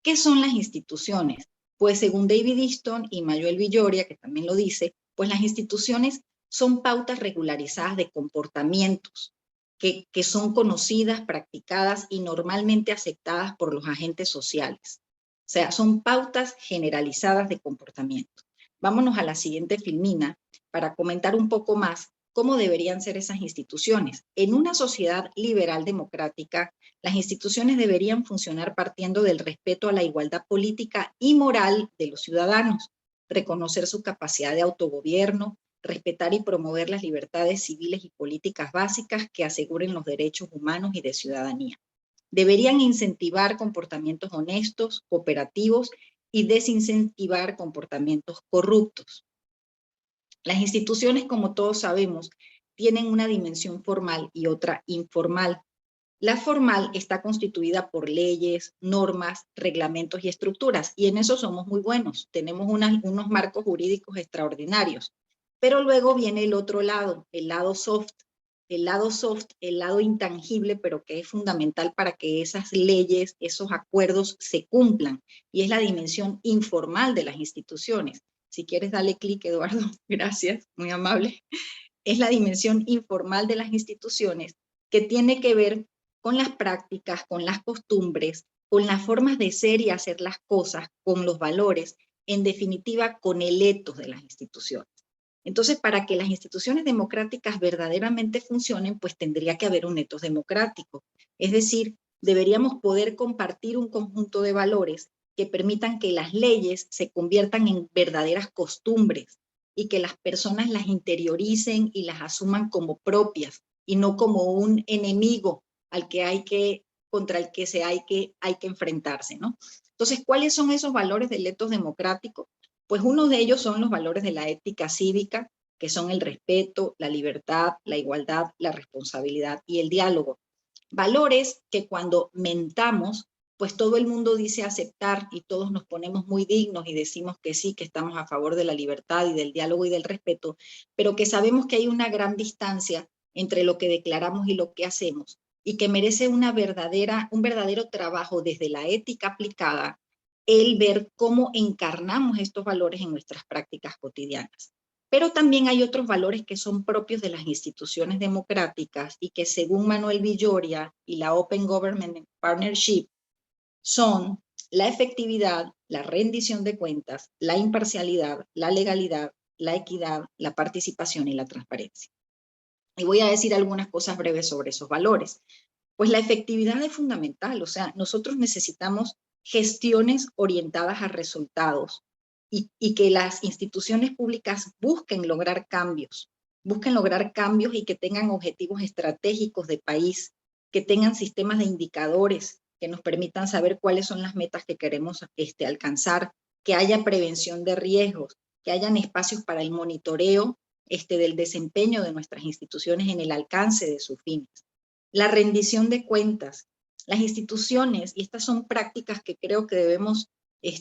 ¿Qué son las instituciones? Pues según David Easton y Mayuel Villoria, que también lo dice, pues las instituciones son pautas regularizadas de comportamientos que son conocidas, practicadas y normalmente aceptadas por los agentes sociales. O sea, son pautas generalizadas de comportamiento. Vámonos a la siguiente filmina para comentar un poco más cómo deberían ser esas instituciones. En una sociedad liberal democrática, las instituciones deberían funcionar partiendo del respeto a la igualdad política y moral de los ciudadanos, reconocer su capacidad de autogobierno, respetar y promover las libertades civiles y políticas básicas que aseguren los derechos humanos y de ciudadanía. Deberían incentivar comportamientos honestos, cooperativos y desincentivar comportamientos corruptos. Las instituciones, como todos sabemos, tienen una dimensión formal y otra informal. La formal está constituida por leyes, normas, reglamentos y estructuras, y en eso somos muy buenos. Tenemos unos marcos jurídicos extraordinarios. Pero luego viene el otro lado, el lado soft, el lado soft, el lado intangible, pero que es fundamental para que esas leyes, esos acuerdos se cumplan, y es la dimensión informal de las instituciones. Si quieres, dale clic, Eduardo, gracias, muy amable. Es la dimensión informal de las instituciones que tiene que ver con las prácticas, con las costumbres, con las formas de ser y hacer las cosas, con los valores, en definitiva, con el ethos de las instituciones. Entonces, para que las instituciones democráticas verdaderamente funcionen, pues tendría que haber un ethos democrático. Es decir, deberíamos poder compartir un conjunto de valores que permitan que las leyes se conviertan en verdaderas costumbres y que las personas las interioricen y las asuman como propias y no como un enemigo contra el que hay que enfrentarse, ¿no? Entonces, ¿cuáles son esos valores del ethos democrático? Pues uno de ellos son los valores de la ética cívica, que son el respeto, la libertad, la igualdad, la responsabilidad y el diálogo. Valores que cuando mentamos, pues todo el mundo dice aceptar y todos nos ponemos muy dignos y decimos que sí, que estamos a favor de la libertad y del diálogo y del respeto, pero que sabemos que hay una gran distancia entre lo que declaramos y lo que hacemos, y que merece un verdadero trabajo desde la ética aplicada, el ver cómo encarnamos estos valores en nuestras prácticas cotidianas. Pero también hay otros valores que son propios de las instituciones democráticas y que, según Manuel Villoria y la Open Government Partnership, son la efectividad, la rendición de cuentas, la imparcialidad, la legalidad, la equidad, la participación y la transparencia. Y voy a decir algunas cosas breves sobre esos valores. Pues la efectividad es fundamental, o sea, nosotros necesitamos gestiones orientadas a resultados y que las instituciones públicas busquen lograr cambios y que tengan objetivos estratégicos de país, que tengan sistemas de indicadores que nos permitan saber cuáles son las metas que queremos alcanzar, que haya prevención de riesgos, que hayan espacios para el monitoreo del desempeño de nuestras instituciones en el alcance de sus fines. La rendición de cuentas. Las instituciones, y estas son prácticas que creo que debemos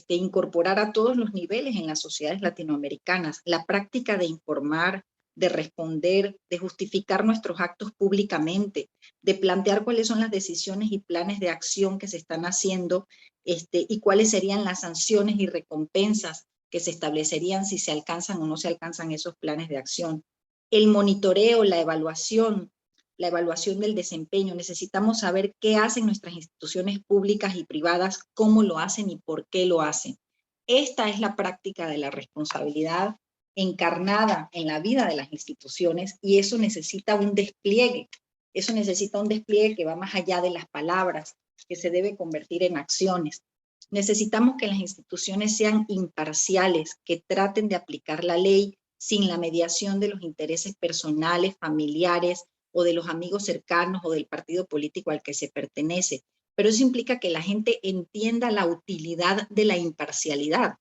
incorporar a todos los niveles en las sociedades latinoamericanas, la práctica de informar, de responder, de justificar nuestros actos públicamente, de plantear cuáles son las decisiones y planes de acción que se están haciendo y cuáles serían las sanciones y recompensas que se establecerían si se alcanzan o no se alcanzan esos planes de acción. El monitoreo, la evaluación del desempeño. Necesitamos saber qué hacen nuestras instituciones públicas y privadas, cómo lo hacen y por qué lo hacen. Esta es la práctica de la responsabilidad encarnada en la vida de las instituciones, y eso necesita un despliegue. Eso necesita un despliegue que va más allá de las palabras, que se debe convertir en acciones. Necesitamos que las instituciones sean imparciales, que traten de aplicar la ley sin la mediación de los intereses personales, familiares, o de los amigos cercanos o del partido político al que se pertenece. Pero eso implica que la gente entienda la utilidad de la imparcialidad,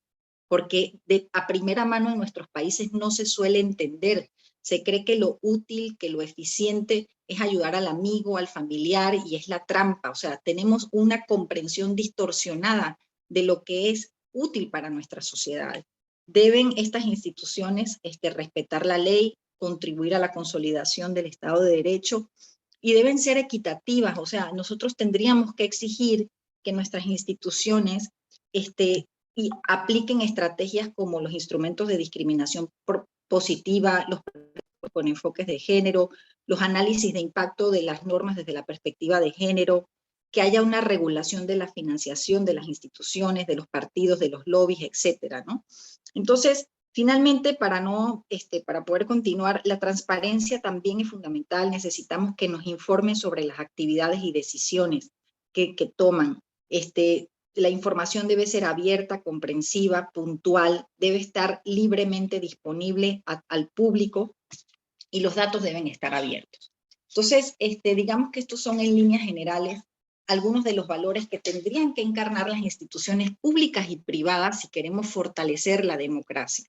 porque a primera mano en nuestros países no se suele entender. Se cree que lo útil, que lo eficiente es ayudar al amigo, al familiar, y es la trampa. O sea, tenemos una comprensión distorsionada de lo que es útil para nuestra sociedad. Deben estas instituciones respetar la ley, contribuir a la consolidación del Estado de Derecho, y deben ser equitativas. O sea, nosotros tendríamos que exigir que nuestras instituciones y apliquen estrategias como los instrumentos de discriminación positiva, los con enfoques de género, los análisis de impacto de las normas desde la perspectiva de género, que haya una regulación de la financiación de las instituciones, de los partidos, de los lobbies, etcétera, ¿no? Entonces, finalmente, para poder continuar, la transparencia también es fundamental. Necesitamos que nos informen sobre las actividades y decisiones que toman. La información debe ser abierta, comprensiva, puntual, debe estar libremente disponible al público, y los datos deben estar abiertos. Entonces, digamos que estos son en líneas generales algunos de los valores que tendrían que encarnar las instituciones públicas y privadas si queremos fortalecer la democracia.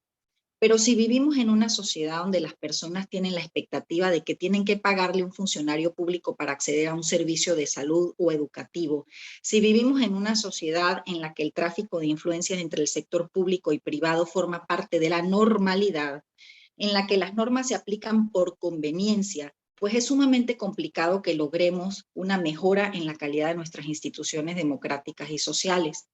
Pero si vivimos en una sociedad donde las personas tienen la expectativa de que tienen que pagarle a un funcionario público para acceder a un servicio de salud o educativo, si vivimos en una sociedad en la que el tráfico de influencias entre el sector público y privado forma parte de la normalidad, en la que las normas se aplican por conveniencia pues es sumamente complicado que logremos una mejora en la calidad de nuestras instituciones democráticas y sociales.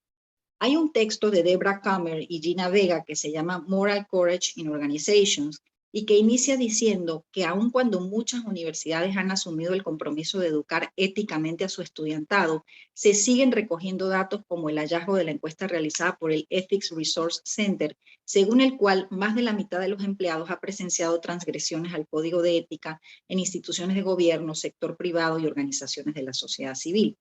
Hay un texto de Debra Kammer y Gina Vega que se llama Moral Courage in Organizations y que inicia diciendo que aun cuando muchas universidades han asumido el compromiso de educar éticamente a su estudiantado, se siguen recogiendo datos como el hallazgo de la encuesta realizada por el Ethics Resource Center, según el cual más de la mitad de los empleados ha presenciado transgresiones al código de ética en instituciones de gobierno, sector privado y organizaciones de la sociedad civil.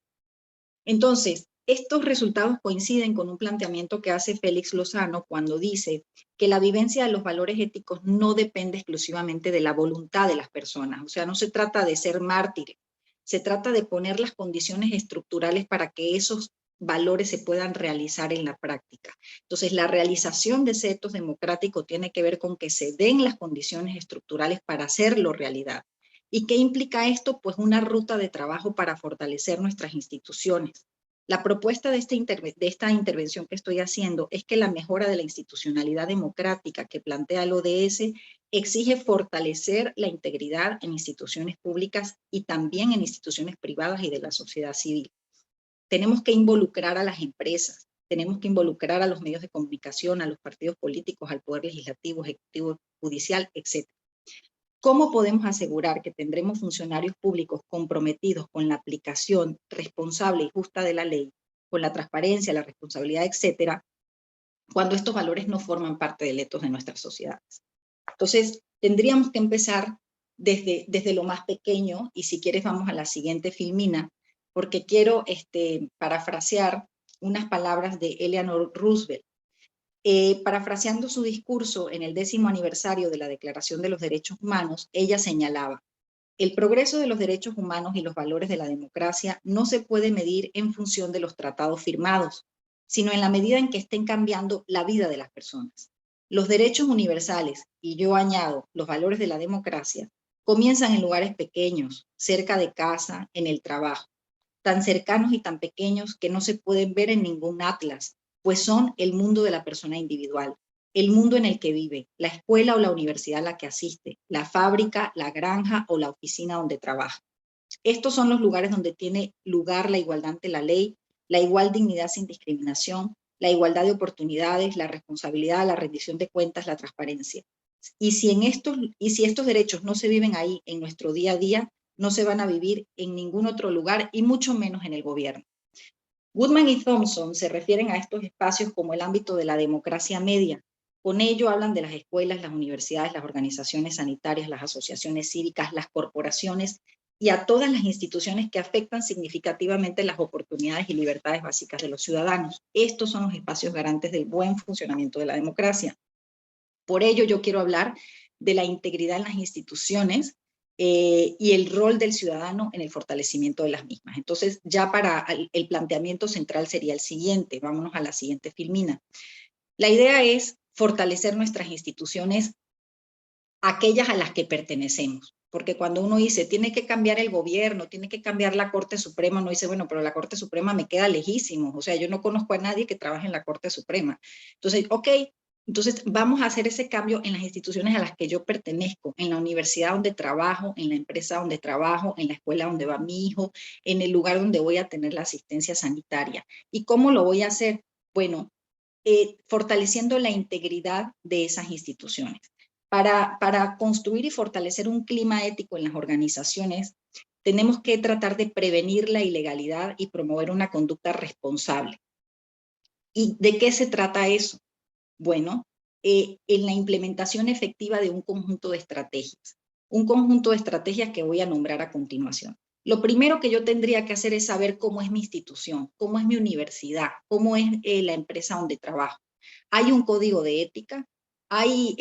Entonces, estos resultados coinciden con un planteamiento que hace Félix Lozano cuando dice que la vivencia de los valores éticos no depende exclusivamente de la voluntad de las personas. O sea, no se trata de ser mártires, se trata de poner las condiciones estructurales para que esos valores se puedan realizar en la práctica. Entonces, la realización de ese ethos democrático tiene que ver con que se den las condiciones estructurales para hacerlo realidad. ¿Y qué implica esto? Pues una ruta de trabajo para fortalecer nuestras instituciones. La propuesta de esta intervención que estoy haciendo es que la mejora de la institucionalidad democrática que plantea el ODS exige fortalecer la integridad en instituciones públicas y también en instituciones privadas y de la sociedad civil. Tenemos que involucrar a las empresas, tenemos que involucrar a los medios de comunicación, a los partidos políticos, al poder legislativo, ejecutivo, judicial, etc. ¿Cómo podemos asegurar que tendremos funcionarios públicos comprometidos con la aplicación responsable y justa de la ley, con la transparencia, la responsabilidad, etcétera, cuando estos valores no forman parte del ethos de nuestras sociedades? Entonces, tendríamos que empezar desde lo más pequeño, y si quieres vamos a la siguiente filmina, porque quiero parafrasear unas palabras de Eleanor Roosevelt. Parafraseando su discurso en el 10º aniversario de la Declaración de los Derechos Humanos, ella señalaba: el progreso de los derechos humanos y los valores de la democracia no se puede medir en función de los tratados firmados, sino en la medida en que estén cambiando la vida de las personas. Los derechos universales, y yo añado, los valores de la democracia, comienzan en lugares pequeños, cerca de casa, en el trabajo, tan cercanos y tan pequeños que no se pueden ver en ningún atlas, pues son el mundo de la persona individual, el mundo en el que vive, la escuela o la universidad a la que asiste, la fábrica, la granja o la oficina donde trabaja. Estos son los lugares donde tiene lugar la igualdad ante la ley, la igual dignidad sin discriminación, la igualdad de oportunidades, la responsabilidad, la rendición de cuentas, la transparencia. Y si estos derechos no se viven ahí en nuestro día a día, no se van a vivir en ningún otro lugar y mucho menos en el gobierno. Goodman y Thompson se refieren a estos espacios como el ámbito de la democracia media. Con ello hablan de las escuelas, las universidades, las organizaciones sanitarias, las asociaciones cívicas, las corporaciones y a todas las instituciones que afectan significativamente las oportunidades y libertades básicas de los ciudadanos. Estos son los espacios garantes del buen funcionamiento de la democracia. Por ello yo quiero hablar de la integridad en las instituciones y el rol del ciudadano en el fortalecimiento de las mismas. Entonces, ya para el planteamiento central sería el siguiente. Vámonos a la siguiente filmina. La idea es fortalecer nuestras instituciones, aquellas a las que pertenecemos. Porque cuando uno dice, tiene que cambiar el gobierno, tiene que cambiar la Corte Suprema, uno dice, bueno, pero la Corte Suprema me queda lejísimo. O sea, yo no conozco a nadie que trabaje en la Corte Suprema. Entonces, ok, entonces vamos a hacer ese cambio en las instituciones a las que yo pertenezco, en la universidad donde trabajo, en la empresa donde trabajo, en la escuela donde va mi hijo, en el lugar donde voy a tener la asistencia sanitaria. ¿Y cómo lo voy a hacer? Bueno, fortaleciendo la integridad de esas instituciones. Para construir y fortalecer un clima ético en las organizaciones, tenemos que tratar de prevenir la ilegalidad y promover una conducta responsable. ¿Y de qué se trata eso? Bueno, en la implementación efectiva de un conjunto de estrategias. Un conjunto de estrategias que voy a nombrar a continuación. Lo primero que yo tendría que hacer es saber cómo es mi institución, cómo es mi universidad, cómo es la empresa donde trabajo. Hay un código de ética, hay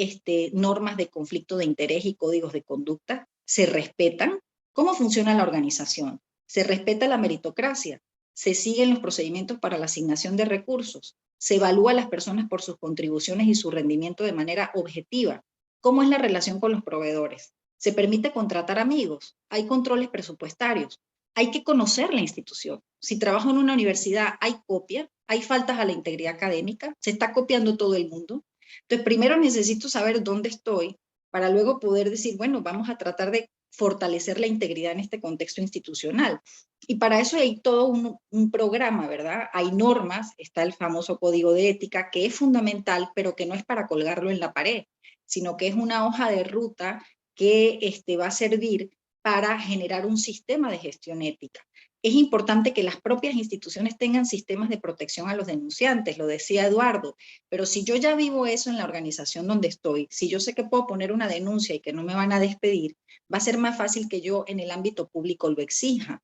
normas de conflicto de interés y códigos de conducta, se respetan. ¿Cómo funciona la organización? Se respeta la meritocracia, se siguen los procedimientos para la asignación de recursos, se evalúa a las personas por sus contribuciones y su rendimiento de manera objetiva. ¿Cómo es la relación con los proveedores? ¿Se permite contratar amigos? ¿Hay controles presupuestarios? Hay que conocer la institución. Si trabajo en una universidad, ¿hay copia? ¿Hay faltas a la integridad académica? ¿Se está copiando todo el mundo? Entonces, primero necesito saber dónde estoy para luego poder decir, bueno, vamos a tratar de fortalecer la integridad en este contexto institucional. Y para eso hay todo un programa, ¿verdad? Hay normas, está el famoso código de ética, que es fundamental, pero que no es para colgarlo en la pared, sino que es una hoja de ruta que va a servir para generar un sistema de gestión ética. Es importante que las propias instituciones tengan sistemas de protección a los denunciantes, lo decía Eduardo, pero si yo ya vivo eso en la organización donde estoy, si yo sé que puedo poner una denuncia y que no me van a despedir, va a ser más fácil que yo en el ámbito público lo exija.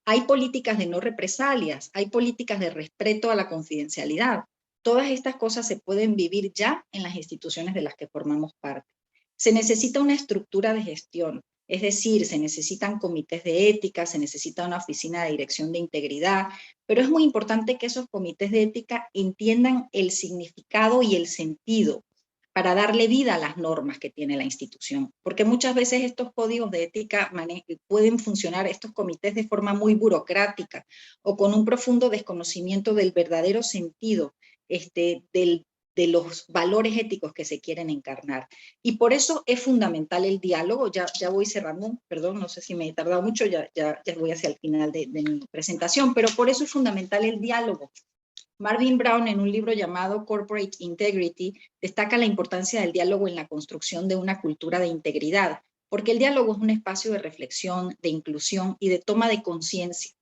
Hay políticas de no represalias, hay políticas de respeto a la confidencialidad. Todas estas cosas se pueden vivir ya en las instituciones de las que formamos parte. Se necesita una estructura de gestión, es decir, se necesitan comités de ética, se necesita una oficina de dirección de integridad, pero es muy importante que esos comités de ética entiendan el significado y el sentido para darle vida a las normas que tiene la institución. Porque muchas veces estos códigos de ética pueden funcionar, estos comités, de forma muy burocrática o con un profundo desconocimiento del verdadero sentido de los valores éticos que se quieren encarnar. Y por eso es fundamental el diálogo. Ya voy cerrando, perdón, no sé si me he tardado mucho, ya voy hacia el final de mi presentación, pero por eso es fundamental el diálogo. Marvin Brown, en un libro llamado Corporate Integrity, destaca la importancia del diálogo en la construcción de una cultura de integridad, porque el diálogo es un espacio de reflexión, de inclusión y de toma de conciencia.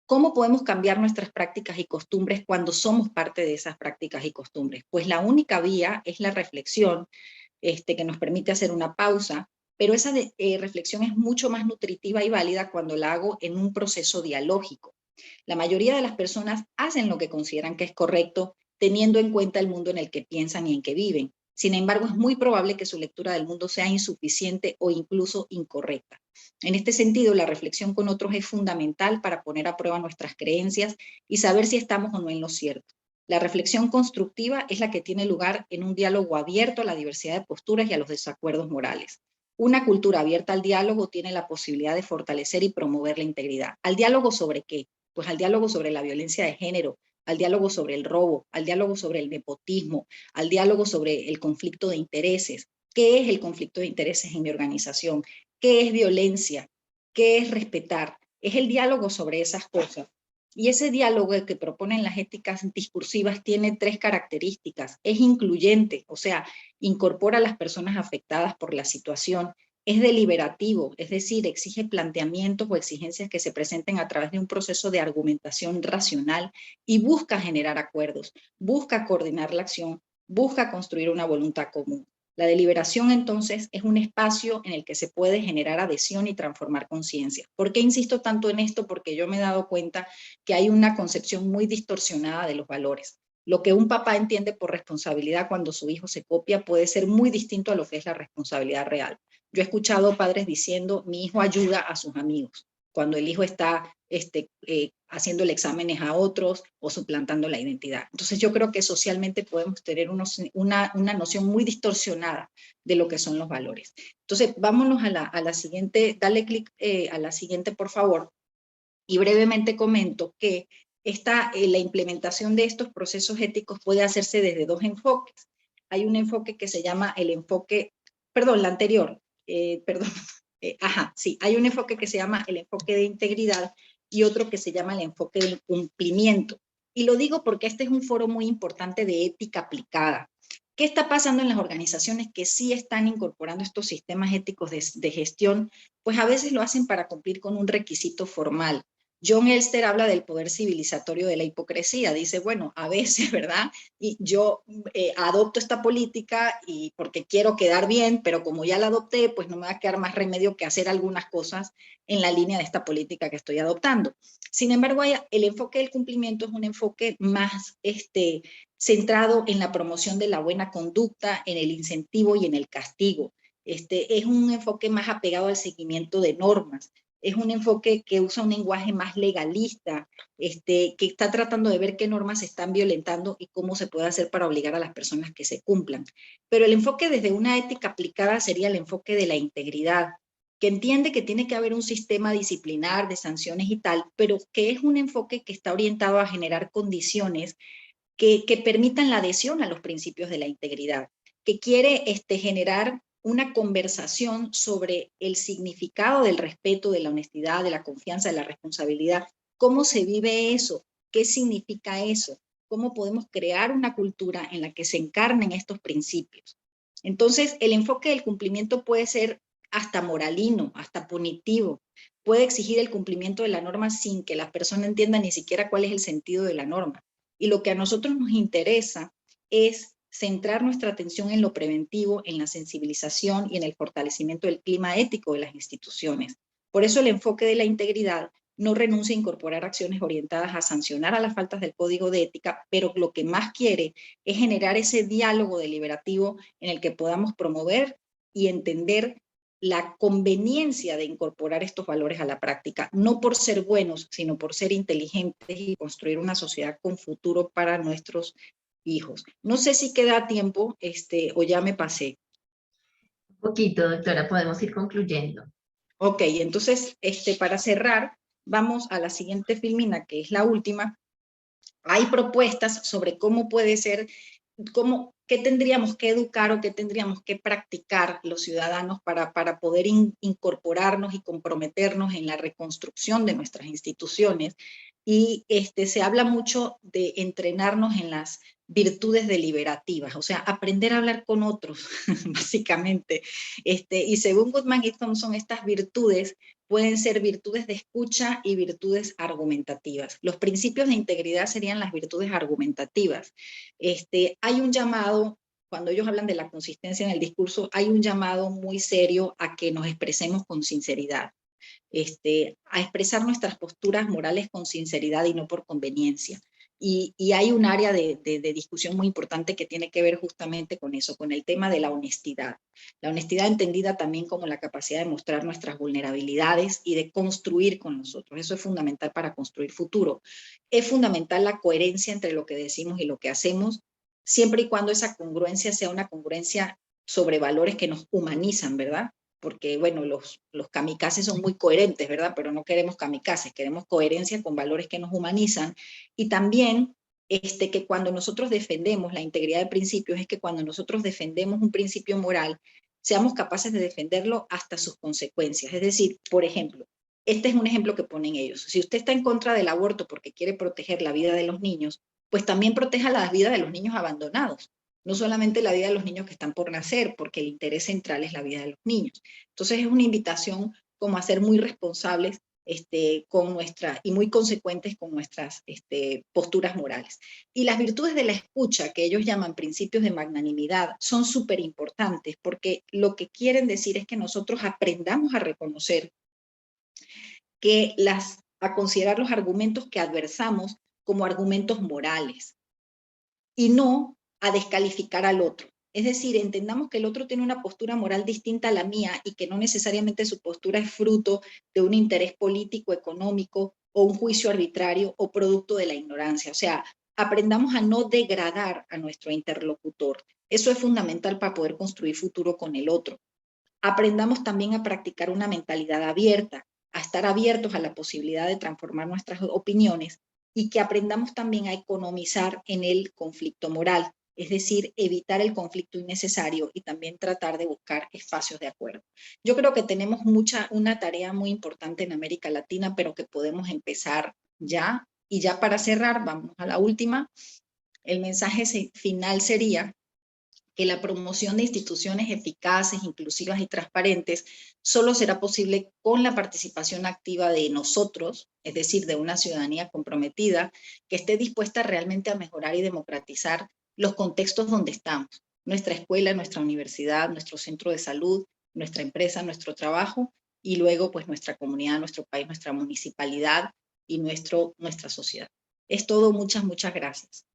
¿Cómo podemos cambiar nuestras prácticas y costumbres cuando somos parte de esas prácticas y costumbres? Pues la única vía es la reflexión, que nos permite hacer una pausa, pero esa reflexión es mucho más nutritiva y válida cuando la hago en un proceso dialógico. La mayoría de las personas hacen lo que consideran que es correcto, teniendo en cuenta el mundo en el que piensan y en que viven. Sin embargo, es muy probable que su lectura del mundo sea insuficiente o incluso incorrecta. En este sentido, la reflexión con otros es fundamental para poner a prueba nuestras creencias y saber si estamos o no en lo cierto. La reflexión constructiva es la que tiene lugar en un diálogo abierto a la diversidad de posturas y a los desacuerdos morales. Una cultura abierta al diálogo tiene la posibilidad de fortalecer y promover la integridad. ¿Al diálogo sobre qué? Pues al diálogo sobre la violencia de género, al diálogo sobre el robo, al diálogo sobre el nepotismo, al diálogo sobre el conflicto de intereses. ¿Qué es el conflicto de intereses en mi organización? ¿Qué es violencia? ¿Qué es respetar? Es el diálogo sobre esas cosas. Y ese diálogo que proponen las éticas discursivas tiene 3 características. Es incluyente, o sea, incorpora a las personas afectadas por la situación. Es deliberativo, es decir, exige planteamientos o exigencias que se presenten a través de un proceso de argumentación racional y busca generar acuerdos, busca coordinar la acción, busca construir una voluntad común. La deliberación, entonces, es un espacio en el que se puede generar adhesión y transformar conciencia. ¿Por qué insisto tanto en esto? Porque yo me he dado cuenta que hay una concepción muy distorsionada de los valores. Lo que un papá entiende por responsabilidad cuando su hijo se copia puede ser muy distinto a lo que es la responsabilidad real. Yo he escuchado padres diciendo, mi hijo ayuda a sus amigos, cuando el hijo está haciéndole exámenes a otros o suplantando la identidad. Entonces yo creo que socialmente podemos tener una noción muy distorsionada de lo que son los valores. Entonces vámonos a la siguiente, dale clic a la siguiente por favor, y brevemente comento que la implementación de estos procesos éticos puede hacerse desde 2 enfoques. Hay un enfoque que se llama el enfoque, perdón, la anterior, hay un enfoque que se llama el enfoque de integridad y otro que se llama el enfoque del cumplimiento. Y lo digo porque este es un foro muy importante de ética aplicada. ¿Qué está pasando en las organizaciones que sí están incorporando estos sistemas éticos de gestión? Pues a veces lo hacen para cumplir con un requisito formal. John Elster habla del poder civilizatorio de la hipocresía. Dice, bueno, a veces, ¿verdad? Y yo adopto esta política y porque quiero quedar bien, pero como ya la adopté, pues no me va a quedar más remedio que hacer algunas cosas en la línea de esta política que estoy adoptando. Sin embargo, el enfoque del cumplimiento es un enfoque más centrado en la promoción de la buena conducta, en el incentivo y en el castigo. Es un enfoque más apegado al seguimiento de normas. Es un enfoque que usa un lenguaje más legalista, que está tratando de ver qué normas se están violentando y cómo se puede hacer para obligar a las personas que se cumplan. Pero el enfoque desde una ética aplicada sería el enfoque de la integridad, que entiende que tiene que haber un sistema disciplinar de sanciones y tal, pero que es un enfoque que está orientado a generar condiciones que permitan la adhesión a los principios de la integridad, que quiere generar una conversación sobre el significado del respeto, de la honestidad, de la confianza, de la responsabilidad. ¿Cómo se vive eso? ¿Qué significa eso? ¿Cómo podemos crear una cultura en la que se encarnen estos principios? Entonces, el enfoque del cumplimiento puede ser hasta moralino, hasta punitivo. Puede exigir el cumplimiento de la norma sin que la persona entienda ni siquiera cuál es el sentido de la norma. Y lo que a nosotros nos interesa es centrar nuestra atención en lo preventivo, en la sensibilización y en el fortalecimiento del clima ético de las instituciones. Por eso el enfoque de la integridad no renuncia a incorporar acciones orientadas a sancionar a las faltas del código de ética, pero lo que más quiere es generar ese diálogo deliberativo en el que podamos promover y entender la conveniencia de incorporar estos valores a la práctica, no por ser buenos, sino por ser inteligentes y construir una sociedad con futuro para nuestros hijos. No sé si queda tiempo o ya me pasé. Un poquito, doctora, podemos ir concluyendo. Ok, entonces para cerrar, vamos a la siguiente filmina, que es la última. Hay propuestas sobre cómo puede ser, qué tendríamos que educar o qué tendríamos que practicar los ciudadanos para poder incorporarnos y comprometernos en la reconstrucción de nuestras instituciones. Y se habla mucho de entrenarnos en las virtudes deliberativas, o sea, aprender a hablar con otros, básicamente. Y según Goodman y Thompson, estas virtudes pueden ser virtudes de escucha y virtudes argumentativas. Los principios de integridad serían las virtudes argumentativas. Hay un llamado, cuando ellos hablan de la consistencia en el discurso, hay un llamado muy serio a que nos expresemos con sinceridad. A expresar nuestras posturas morales con sinceridad y no por conveniencia. Y hay un área de discusión muy importante que tiene que ver justamente con eso, con el tema de la honestidad. La honestidad entendida también como la capacidad de mostrar nuestras vulnerabilidades y de construir con nosotros. Eso es fundamental para construir futuro. Es fundamental la coherencia entre lo que decimos y lo que hacemos, siempre y cuando esa congruencia sea una congruencia sobre valores que nos humanizan, ¿verdad? Porque, bueno, los kamikazes son muy coherentes, ¿verdad? Pero no queremos kamikazes, queremos coherencia con valores que nos humanizan. Y también que cuando nosotros defendemos la integridad de principios, es que cuando nosotros defendemos un principio moral, seamos capaces de defenderlo hasta sus consecuencias. Es decir, por ejemplo, este es un ejemplo que ponen ellos. Si usted está en contra del aborto porque quiere proteger la vida de los niños, pues también proteja la vida de los niños abandonados. No solamente la vida de los niños que están por nacer, porque el interés central es la vida de los niños. Entonces es una invitación como a ser muy responsables con y muy consecuentes con nuestras posturas morales. Y las virtudes de la escucha, que ellos llaman principios de magnanimidad, son súper importantes porque lo que quieren decir es que nosotros aprendamos a reconocer a considerar los argumentos que adversamos como argumentos morales y no a descalificar al otro. Es decir, entendamos que el otro tiene una postura moral distinta a la mía y que no necesariamente su postura es fruto de un interés político, económico o un juicio arbitrario o producto de la ignorancia. O sea, aprendamos a no degradar a nuestro interlocutor. Eso es fundamental para poder construir futuro con el otro. Aprendamos también a practicar una mentalidad abierta, a estar abiertos a la posibilidad de transformar nuestras opiniones y que aprendamos también a economizar en el conflicto moral, es decir, evitar el conflicto innecesario y también tratar de buscar espacios de acuerdo. Yo creo que tenemos una tarea muy importante en América Latina, pero que podemos empezar ya. Y ya para cerrar, vamos a la última. El mensaje final sería que la promoción de instituciones eficaces, inclusivas y transparentes solo será posible con la participación activa de nosotros, es decir, de una ciudadanía comprometida, que esté dispuesta realmente a mejorar y democratizar los contextos donde estamos, nuestra escuela, nuestra universidad, nuestro centro de salud, nuestra empresa, nuestro trabajo, y luego pues nuestra comunidad, nuestro país, nuestra municipalidad y nuestra sociedad. Es todo, muchas gracias.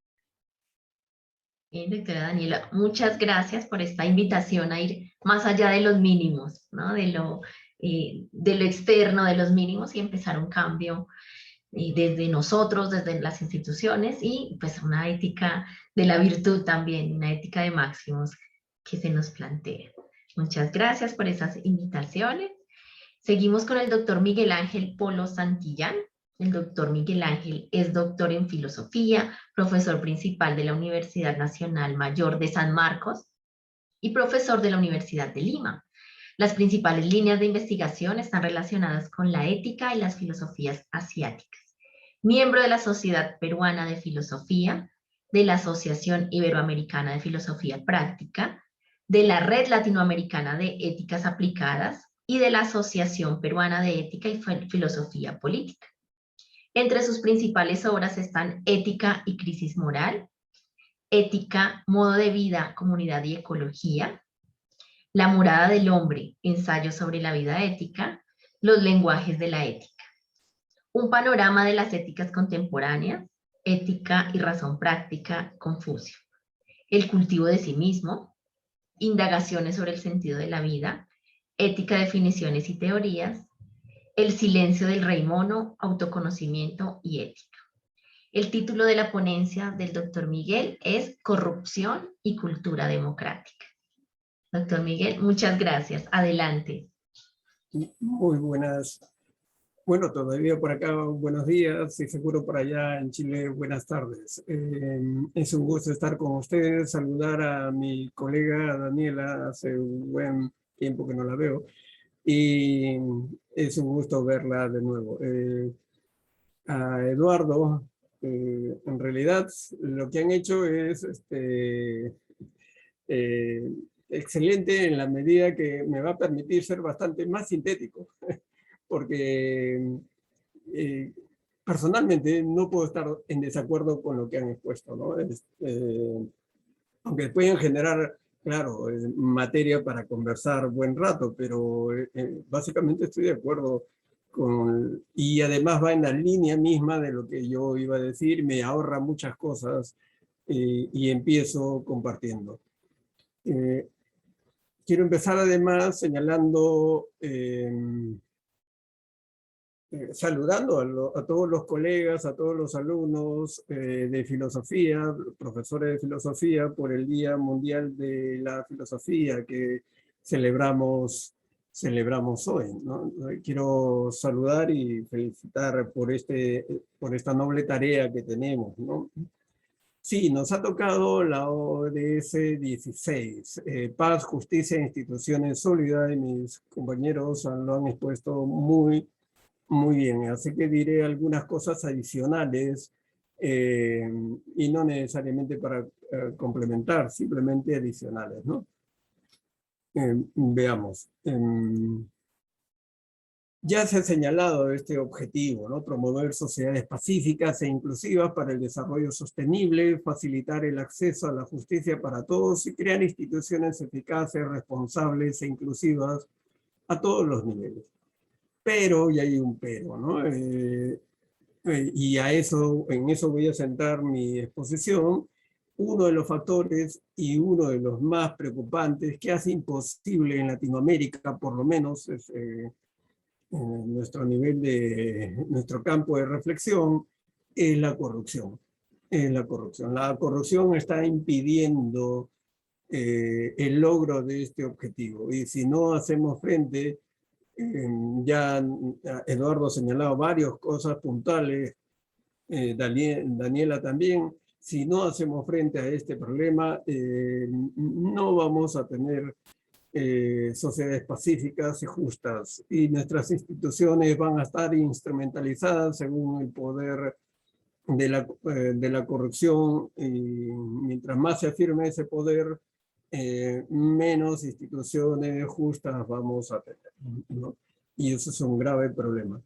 Bien, doctora Daniela, muchas gracias por esta invitación a ir más allá de los mínimos, ¿no? De lo externo, de los mínimos y empezar un cambio desde nosotros, desde las instituciones y pues una ética de la virtud también, una ética de máximos que se nos plantea. Muchas gracias por esas invitaciones. Seguimos con el doctor Miguel Ángel Polo Santillán. El doctor Miguel Ángel es doctor en filosofía, profesor principal de la Universidad Nacional Mayor de San Marcos, y profesor de la Universidad de Lima. Las principales líneas de investigación están relacionadas con la ética y las filosofías asiáticas. Miembro de la Sociedad Peruana de Filosofía, de la Asociación Iberoamericana de Filosofía Práctica, de la Red Latinoamericana de Éticas Aplicadas y de la Asociación Peruana de Ética y Filosofía Política. Entre sus principales obras están Ética y Crisis Moral, Ética, Modo de Vida, Comunidad y Ecología, La Morada del Hombre, Ensayo sobre la Vida Ética, Los Lenguajes de la Ética. Un panorama de las éticas contemporáneas, Ética y Razón Práctica, Confucio. El cultivo de sí mismo, Indagaciones sobre el sentido de la vida, Ética, definiciones y teorías, El silencio del rey mono, Autoconocimiento y ética. El título de la ponencia del doctor Miguel es Corrupción y cultura democrática. Doctor Miguel, muchas gracias. Adelante. Muy buenas. Bueno, todavía por acá buenos días y seguro por allá en Chile buenas tardes. Es un gusto estar con ustedes, saludar a mi colega Daniela, hace un buen tiempo que no la veo, y es un gusto verla de nuevo. A Eduardo, en realidad lo que han hecho es excelente en la medida que me va a permitir ser bastante más sintético, porque personalmente no puedo estar en desacuerdo con lo que han expuesto, ¿no? Aunque pueden generar, claro, materia para conversar buen rato, pero básicamente estoy de acuerdo con, y además va en la línea misma de lo que yo iba a decir, me ahorra muchas cosas y empiezo compartiendo. Quiero empezar además señalando, saludando a todos los colegas, a todos los alumnos de filosofía, profesores de filosofía, por el Día Mundial de la Filosofía que celebramos hoy, ¿no? Quiero saludar y felicitar por esta noble tarea que tenemos, ¿no? Sí, nos ha tocado la ODS 16, Paz, Justicia e Instituciones Sólidas, y mis compañeros lo han expuesto muy bien, así que diré algunas cosas adicionales y no necesariamente para complementar, simplemente adicionales, ¿no? Veamos. Ya se ha señalado este objetivo, ¿no? Promover sociedades pacíficas e inclusivas para el desarrollo sostenible, facilitar el acceso a la justicia para todos y crear instituciones eficaces, responsables e inclusivas a todos los niveles. Pero, y hay un pero, ¿no? Y en eso voy a centrar mi exposición. Uno de los factores y uno de los más preocupantes que hace imposible en Latinoamérica, por lo menos, nuestro campo de reflexión, es la corrupción. La corrupción está impidiendo el logro de este objetivo. Y si no hacemos frente, ya Eduardo ha señalado varias cosas puntuales, Daniela también, si no hacemos frente a este problema, no vamos a tener sociedades pacíficas y justas, y nuestras instituciones van a estar instrumentalizadas según el poder de la corrupción, y mientras más se afirme ese poder, menos instituciones justas vamos a tener, ¿no? Y eso es un grave problema.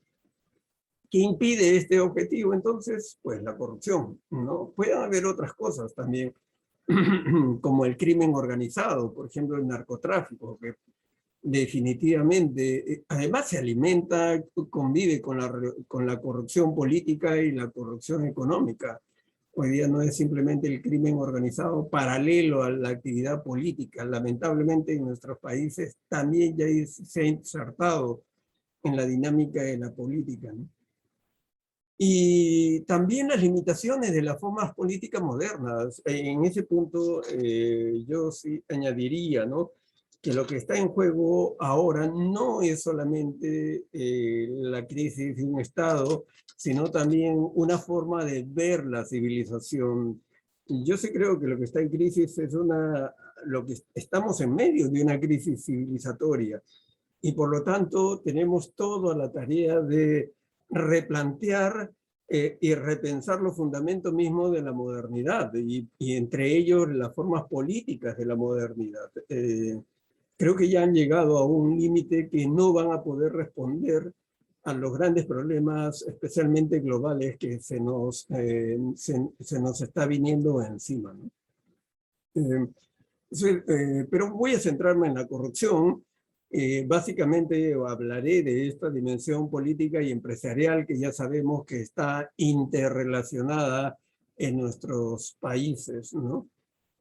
¿Qué impide este objetivo entonces? Pues la corrupción, ¿no? Pueden haber otras cosas también, como el crimen organizado, por ejemplo, el narcotráfico, que definitivamente, además se alimenta, convive con la corrupción política y la corrupción económica. Hoy día no es simplemente el crimen organizado paralelo a la actividad política. Lamentablemente en nuestros países también ya se ha insertado en la dinámica de la política, ¿no? Y también las limitaciones de las formas políticas modernas. En ese punto yo sí añadiría, ¿no?, que lo que está en juego ahora no es solamente la crisis de un Estado, sino también una forma de ver la civilización. Yo sí creo que lo que está en crisis es una estamos en medio de una crisis civilizatoria y por lo tanto tenemos toda la tarea de replantear y repensar los fundamentos mismos de la modernidad y entre ellos las formas políticas de la modernidad. Creo que ya han llegado a un límite que no van a poder responder a los grandes problemas, especialmente globales, que se nos está viniendo encima, ¿no? Pero voy a centrarme en la corrupción. Básicamente hablaré de esta dimensión política y empresarial que ya sabemos que está interrelacionada en nuestros países, ¿no?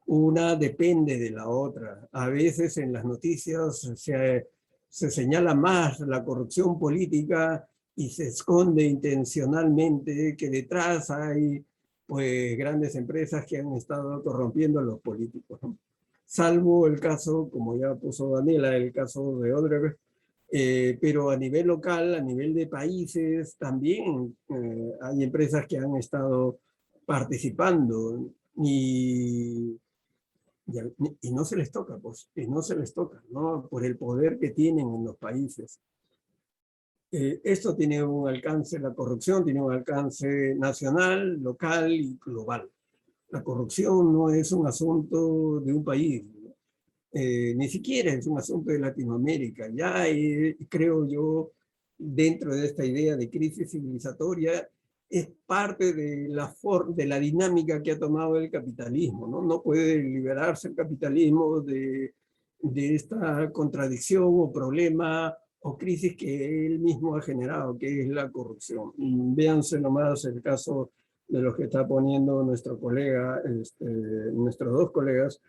Una depende de la otra. A veces en las noticias se señala más la corrupción política y se esconde intencionalmente que detrás hay pues grandes empresas que han estado corrompiendo a los políticos, ¿no? Salvo el caso, como ya puso Daniela, el caso de Odebrecht, pero a nivel local, a nivel de países, también hay empresas que han estado participando y no se les toca, pues, y no se les toca, ¿no? Por el poder que tienen en los países. Esto tiene un alcance, la corrupción tiene un alcance nacional, local y global. La corrupción no es un asunto de un país, ¿no? Ni siquiera es un asunto de Latinoamérica. Ya creo yo, dentro de esta idea de crisis civilizatoria, es parte de la dinámica que ha tomado el capitalismo, ¿no? No puede liberarse el capitalismo de esta contradicción o problema o crisis que él mismo ha generado, que es la corrupción. Véanse nomás el caso de los que está poniendo nuestro colega, nuestros dos colegas,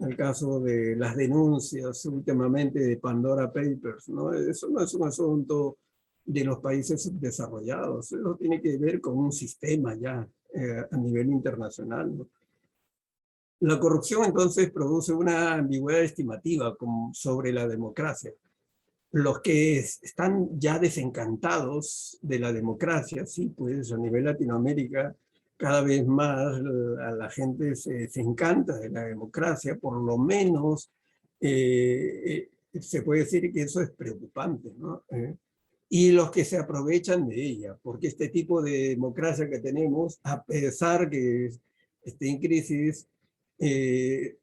el caso de las denuncias últimamente de Pandora Papers, ¿no? Eso no es un asunto de los países subdesarrollados, eso tiene que ver con un sistema ya a nivel internacional, ¿no? La corrupción entonces produce una ambigüedad estimativa sobre la democracia. Los que están ya desencantados de la democracia, sí, pues a nivel Latinoamérica cada vez más a la gente se encanta de la democracia, por lo menos se puede decir que eso es preocupante, ¿no? Y los que se aprovechan de ella, porque este tipo de democracia que tenemos, a pesar que esté en crisis,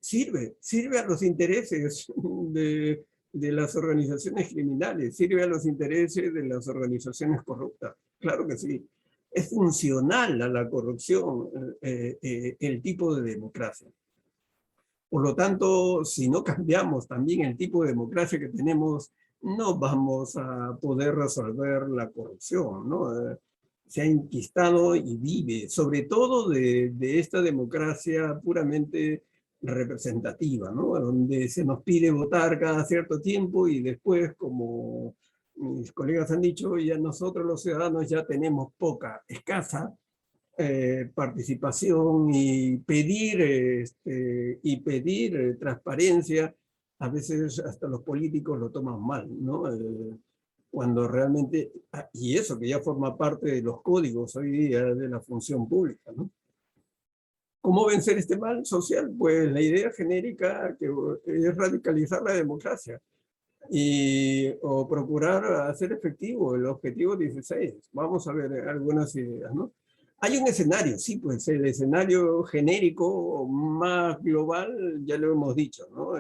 sirve a los intereses de las organizaciones criminales, sirve a los intereses de las organizaciones corruptas. Claro que sí. Es funcional a la corrupción el tipo de democracia. Por lo tanto, si no cambiamos también el tipo de democracia que tenemos, no vamos a poder resolver la corrupción, ¿no? Se ha enquistado y vive, sobre todo de esta democracia puramente representativa, ¿no? Donde se nos pide votar cada cierto tiempo y después, como mis colegas han dicho, ya nosotros los ciudadanos ya tenemos escasa participación y pedir transparencia. A veces hasta los políticos lo toman mal, ¿no? Cuando realmente, y eso que ya forma parte de los códigos hoy día de la función pública, ¿no? ¿Cómo vencer este mal social? Pues la idea genérica que es radicalizar la democracia o procurar hacer efectivo el objetivo 16. Vamos a ver algunas ideas, ¿no? Hay un escenario, sí, pues el escenario genérico más global, ya lo hemos dicho, ¿no?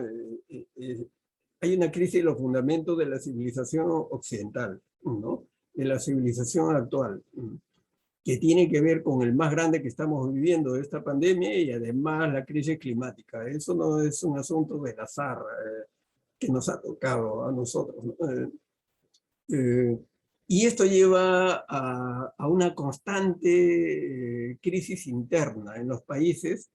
Hay una crisis de los fundamentos de la civilización occidental, ¿no? De la civilización actual, que tiene que ver con el más grande que estamos viviendo de esta pandemia y además la crisis climática. Eso no es un asunto del azar que nos ha tocado a nosotros, ¿no? Y esto lleva a una constante crisis interna en los países,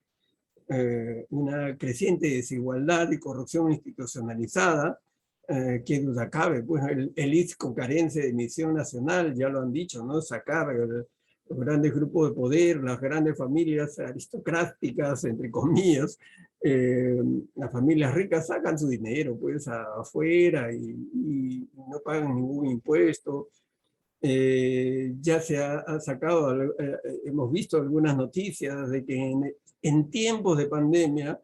una creciente desigualdad y corrupción institucionalizada, que duda cabe, pues el IS con carencia de misión nacional, ya lo han dicho, ¿no? Sacar los grandes grupos de poder, las grandes familias aristocráticas, entre comillas, las familias ricas sacan su dinero pues afuera y no pagan ningún impuesto. Ya se ha sacado, hemos visto algunas noticias de que en tiempos de pandemia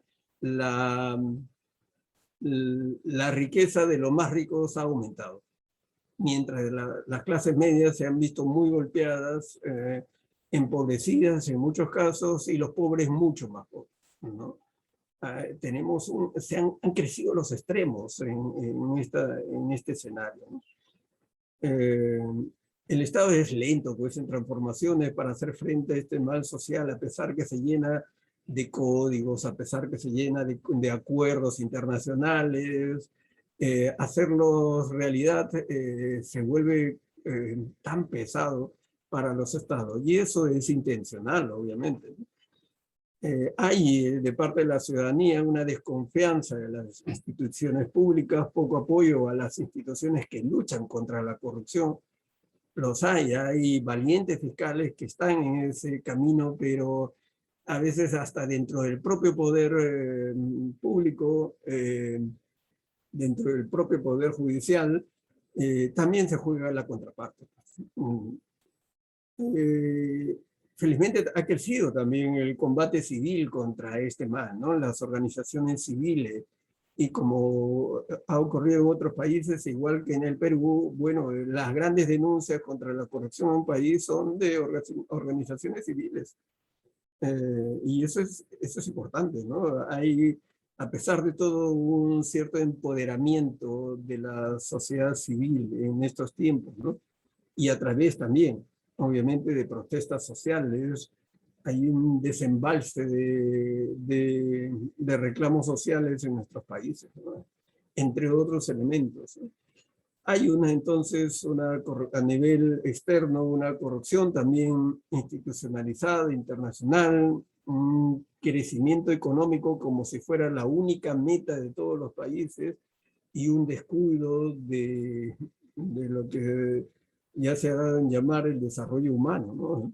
la riqueza de los más ricos ha aumentado, mientras las clases medias se han visto muy golpeadas, empobrecidas en muchos casos, y los pobres mucho más pobres, ¿no? Han crecido los extremos en este escenario, ¿no? El Estado es lento, pues, en transformaciones para hacer frente a este mal social, a pesar que se llena de códigos, a pesar que se llena de acuerdos internacionales. Hacerlos realidad se vuelve tan pesado para los estados, y eso es intencional, obviamente. Hay de parte de la ciudadanía una desconfianza de las instituciones públicas, poco apoyo a las instituciones que luchan contra la corrupción. Hay valientes fiscales que están en ese camino, pero a veces hasta dentro del propio poder público, dentro del propio poder judicial, también se juega la contraparte. Felizmente ha crecido también el combate civil contra este mal, ¿no? Las organizaciones civiles, y como ha ocurrido en otros países, igual que en el Perú, bueno, las grandes denuncias contra la corrupción en un país son de organizaciones civiles. Y eso es importante, ¿no? Hay, a pesar de todo, un cierto empoderamiento de la sociedad civil en estos tiempos, ¿no? Y a través también, obviamente, de protestas sociales. Hay un desembalse de reclamos sociales en nuestros países, ¿no? Entre otros elementos, ¿no? Hay entonces, a nivel externo, una corrupción también institucionalizada, internacional, un crecimiento económico como si fuera la única meta de todos los países, y un descuido de lo que ya se ha dado en llamar el desarrollo humano, ¿no?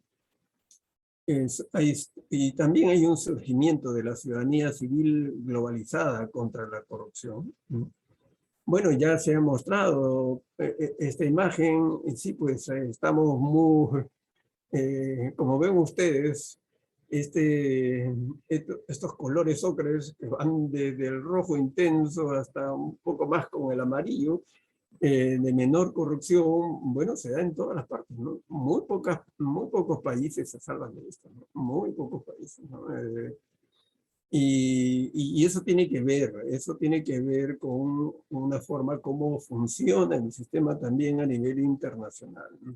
Y también hay un surgimiento de la ciudadanía civil globalizada contra la corrupción. Bueno, ya se ha mostrado esta imagen, y sí, pues estamos muy, como ven ustedes, estos colores ocres que van desde el rojo intenso hasta un poco más con el amarillo, de menor corrupción, bueno, se da en todas las partes, ¿no? Muy pocos países se salvan de esto, ¿no? Muy pocos países, ¿no? Y eso tiene que ver con una forma como funciona el sistema también a nivel internacional, ¿no?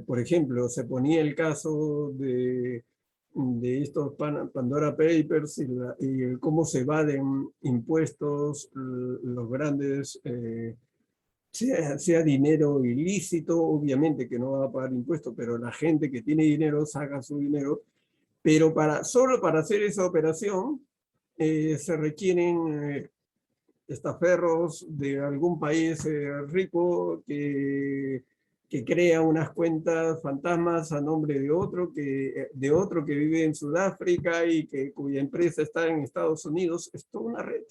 Por ejemplo, se ponía el caso de estos Pandora Papers, y cómo se evaden impuestos los grandes, sea dinero ilícito, obviamente que no va a pagar impuestos, pero la gente que tiene dinero saca su dinero, pero solo para hacer esa operación se requieren estaferros de algún país rico que crea unas cuentas fantasmas a nombre de otro que vive en Sudáfrica y cuya empresa está en Estados Unidos. Es toda una red.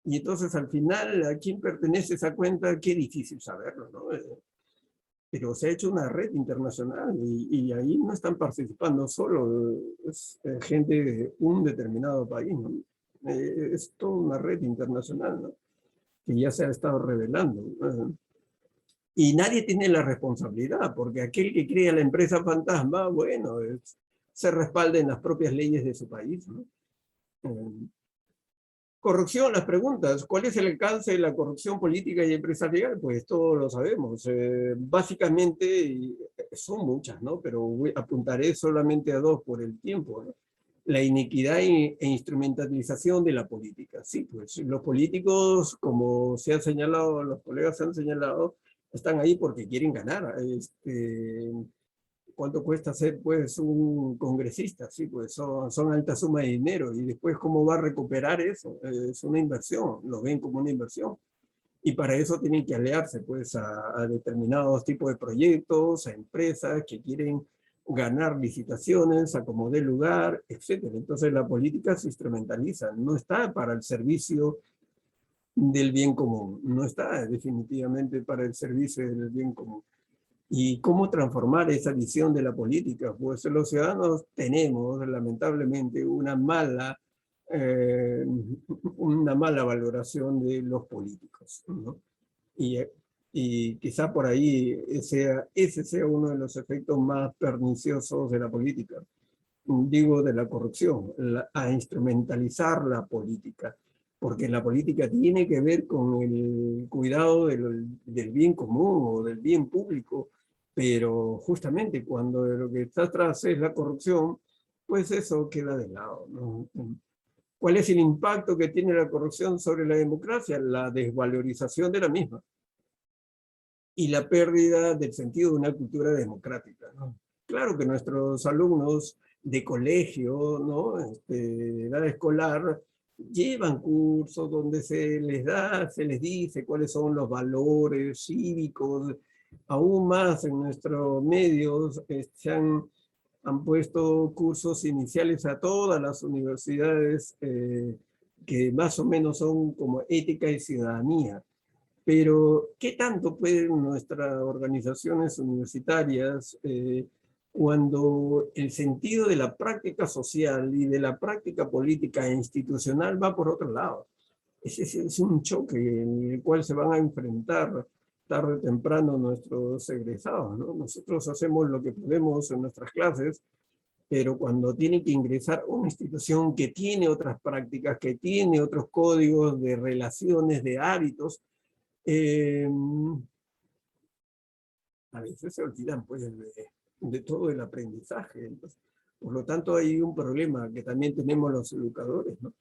Y entonces, al final, ¿a quién pertenece esa cuenta? Qué difícil saberlo, ¿no? Pero se ha hecho una red internacional, y ahí no están participando solo gente de un determinado país, ¿no? Es toda una red internacional, ¿no? Que ya se ha estado revelando. Y nadie tiene la responsabilidad, porque aquel que crea la empresa fantasma, bueno, se respalda en las propias leyes de su país, ¿no? Corrupción, las preguntas. ¿Cuál es el alcance de la corrupción política y empresarial? Pues todos lo sabemos. Básicamente son muchas, ¿no? Pero apuntaré solamente a dos por el tiempo, ¿no? La iniquidad e instrumentalización de la política. Sí, pues los políticos, como se ha señalado, los colegas han señalado, están ahí porque quieren ganar. ¿Cuánto cuesta ser, pues, un congresista? Sí, pues son altas sumas de dinero, y después cómo va a recuperar eso. Es una inversión, lo ven como una inversión. Y para eso tienen que aliarse, pues, a determinados tipos de proyectos, a empresas que quieren ganar licitaciones, a como dé lugar, etc. Entonces la política se instrumentaliza, no está para el servicio del bien común, no está definitivamente para el servicio del bien común. ¿Y cómo transformar esa visión de la política? Pues los ciudadanos tenemos, lamentablemente, una mala una mala valoración de los políticos, ¿no? Y quizá por ahí ese sea uno de los efectos más perniciosos de la política, digo de la corrupción, a instrumentalizar la política, porque la política tiene que ver con el cuidado del bien común o del bien público, pero justamente cuando lo que está atrás es la corrupción, pues eso queda de lado, ¿no? ¿Cuál es el impacto que tiene la corrupción sobre la democracia? La desvalorización de la misma y la pérdida del sentido de una cultura democrática, ¿no? Claro que nuestros alumnos de colegio, ¿no? De edad escolar, llevan cursos donde se les dice cuáles son los valores cívicos. Aún más en nuestros medios han puesto cursos iniciales a todas las universidades que más o menos son como ética y ciudadanía. Pero, ¿qué tanto pueden nuestras organizaciones universitarias cuando el sentido de la práctica social y de la práctica política e institucional va por otro lado? Es un choque en el cual se van a enfrentar tarde o temprano nuestros egresados, ¿no? Nosotros hacemos lo que podemos en nuestras clases, pero cuando tienen que ingresar a una institución que tiene otras prácticas, que tiene otros códigos de relaciones, de hábitos, a veces se olvidan pues, de todo el aprendizaje. Entonces, por lo tanto, hay un problema que también tenemos los educadores, ¿no?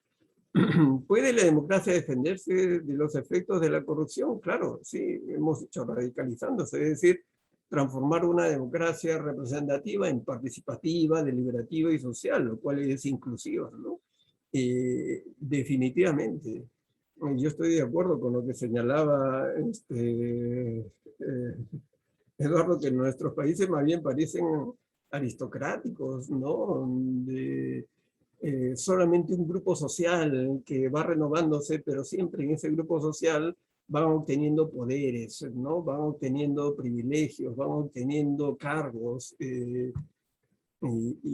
¿Puede la democracia defenderse de los efectos de la corrupción? Claro, sí, hemos hecho radicalizándose, es decir, transformar una democracia representativa en participativa, deliberativa y social, lo cual es inclusiva, ¿no? Definitivamente. Yo estoy de acuerdo con lo que señalaba Eduardo, que en nuestros países más bien parecen aristocráticos, ¿no? Solamente un grupo social que va renovándose, pero siempre en ese grupo social van obteniendo poderes, ¿no? Van obteniendo privilegios, van obteniendo cargos, y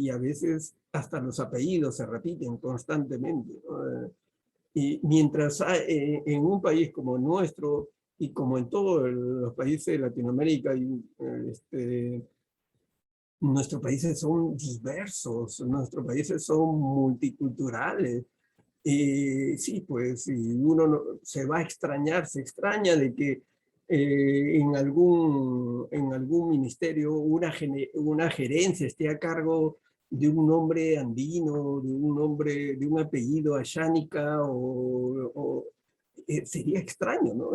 a veces hasta los apellidos se repiten constantemente, ¿no? Y mientras en un país como el nuestro, y como en todos los países de Latinoamérica, nuestros países son diversos, nuestros países son multiculturales. Sí, pues, y uno se va a extrañar, se extraña de que en algún ministerio una gerencia esté a cargo de un nombre andino, de un apellido ayánica, sería extraño, ¿no?